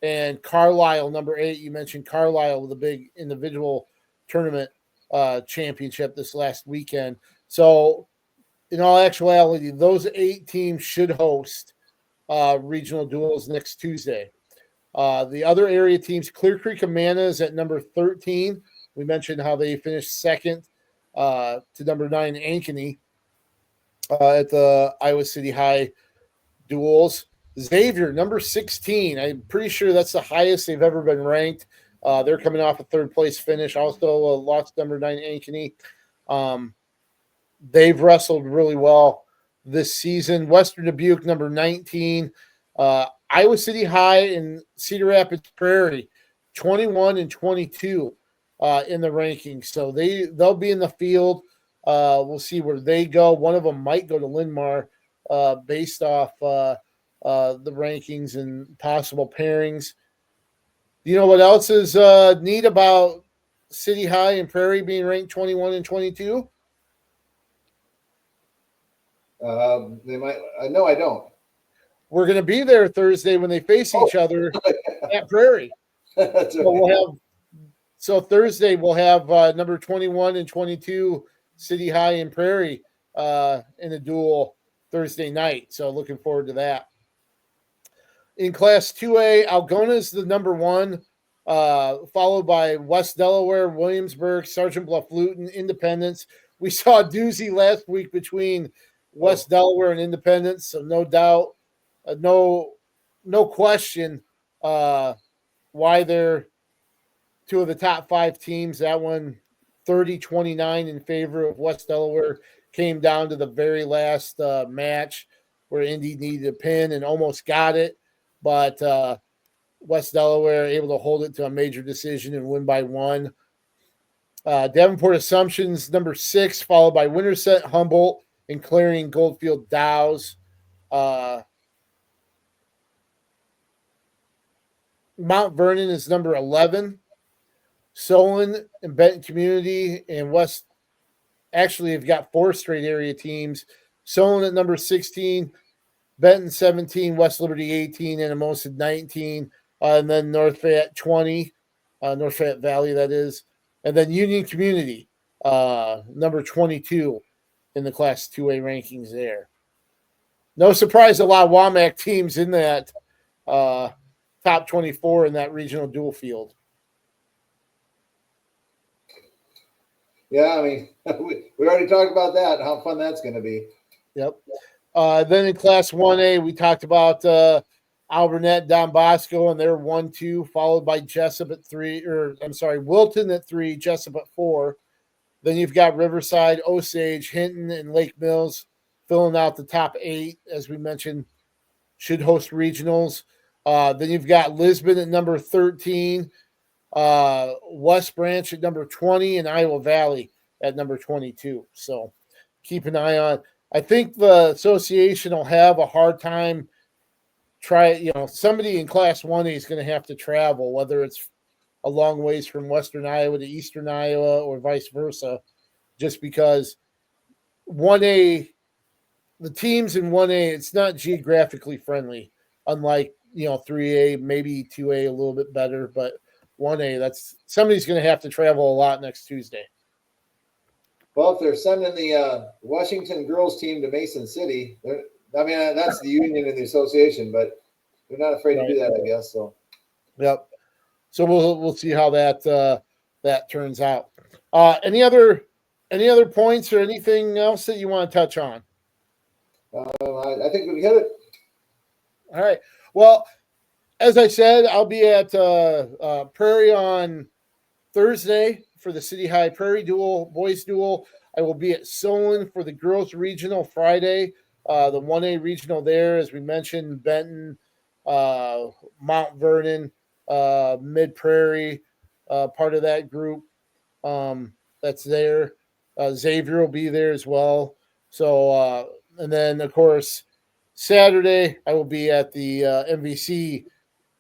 and Carlisle, number 8. You mentioned Carlisle with a big individual tournament championship this last weekend. So, in all actuality, those 8 teams should host regional duels next Tuesday. The other area teams, Clear Creek Amana is at number 13. We mentioned how they finished second to number 9 Ankeny at the Iowa City High duels. Xavier, number 16. I'm pretty sure that's the highest they've ever been ranked. They're coming off a 3rd place finish. Also lost number 9 Ankeny. They've wrestled really well this season. Western Dubuque, number 19. Iowa City High and Cedar Rapids Prairie, 21 and 22 in the rankings. So they'll be in the field. We'll see where they go. One of them might go to Linn-Mar based off the rankings and possible pairings. You know what else is neat about City High and Prairie being ranked 21 and 22? They might. No, I don't. We're going to be there Thursday when they face each other at Prairie. That's So Thursday we'll have number 21 and 22 City High and Prairie in a duel Thursday night. So looking forward to that. In Class 2A, Algona is the number 1, followed by West Delaware, Williamsburg, Sergeant Bluff-Luton, Independence. We saw a doozy last week between West Delaware and Independence, so no doubt, no question why they're 2 of the top 5 teams. That one, 30-29 in favor of West Delaware, came down to the very last match where Indy needed a pin and almost got it. But West Delaware able to hold it to a major decision and win by 1. Davenport Assumptions, number 6, followed by Winterset, Humboldt, and Clarion Goldfield Dows. Mount Vernon is number 11. Solon and Benton Community and West actually have got 4 straight area teams. Solon at number 16. Benton 17, West Liberty 18, and Anamosa 19, and then North Fayette 20, North Fayette Valley, that is. And then Union Community, number 22 in the Class 2A rankings there. No surprise, a lot of WAMAC teams in that top 24 in that regional dual field. Yeah, I mean, we already talked about that, how fun that's going to be. Yep. Then in Class 1A, we talked about Alburnett, Don Bosco, and they're 1-2, followed by Jessup at 3, Wilton at 3, Jessup at 4. Then you've got Riverside, Osage, Hinton, and Lake Mills filling out the top 8, as we mentioned, should host regionals. Then you've got Lisbon at number 13, West Branch at number 20, and Iowa Valley at number 22. So keep an eye on. I think the association will have a hard time somebody in Class 1A is going to have to travel, whether it's a long ways from Western Iowa to Eastern Iowa or vice versa, just because 1A, the teams in 1A, it's not geographically friendly, unlike, 3A, maybe 2A a little bit better, but 1A, somebody's going to have to travel a lot next Tuesday. Well, if they're sending the Washington girls team to Mason City, that's the union and the association, but they're not afraid to do that, I guess. So, yep. So we'll see how that turns out. Any other points or anything else that you want to touch on? I think we hit it. All right. Well, as I said, I'll be at Prairie on Thursday for the City High Prairie Duel, boys duel. I will be at Solon for the girls regional Friday, the 1A regional there, as we mentioned, Benton, Mount Vernon, Mid Prairie, part of that group that's there. Xavier will be there as well. So, and then, of course, Saturday, I will be at the MVC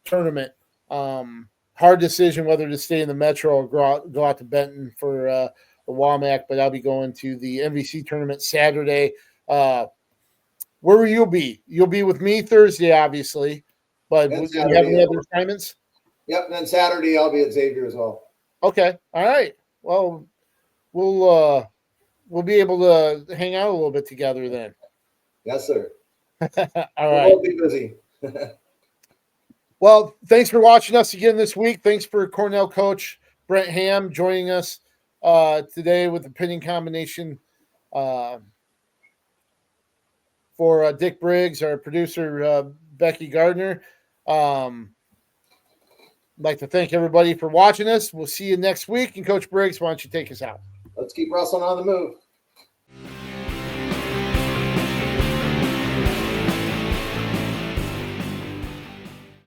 tournament. Hard decision whether to stay in the Metro or go out to Benton for the WAMAC, but I'll be going to the MVC tournament Saturday. Where will you be? You'll be with me Thursday, obviously, but do you have any other assignments? Yep, and then Saturday I'll be at Xavier as well. Okay, all right. Well, we'll be able to hang out a little bit together then. Yes, sir. All right. We'll be busy. Well, thanks for watching us again this week. Thanks for Cornell coach Brent Hamm joining us today with the pinning combination for Dick Briggs, our producer Becky Gardner. I'd like to thank everybody for watching us. We'll see you next week. And Coach Briggs, why don't you take us out? Let's keep wrestling on the move.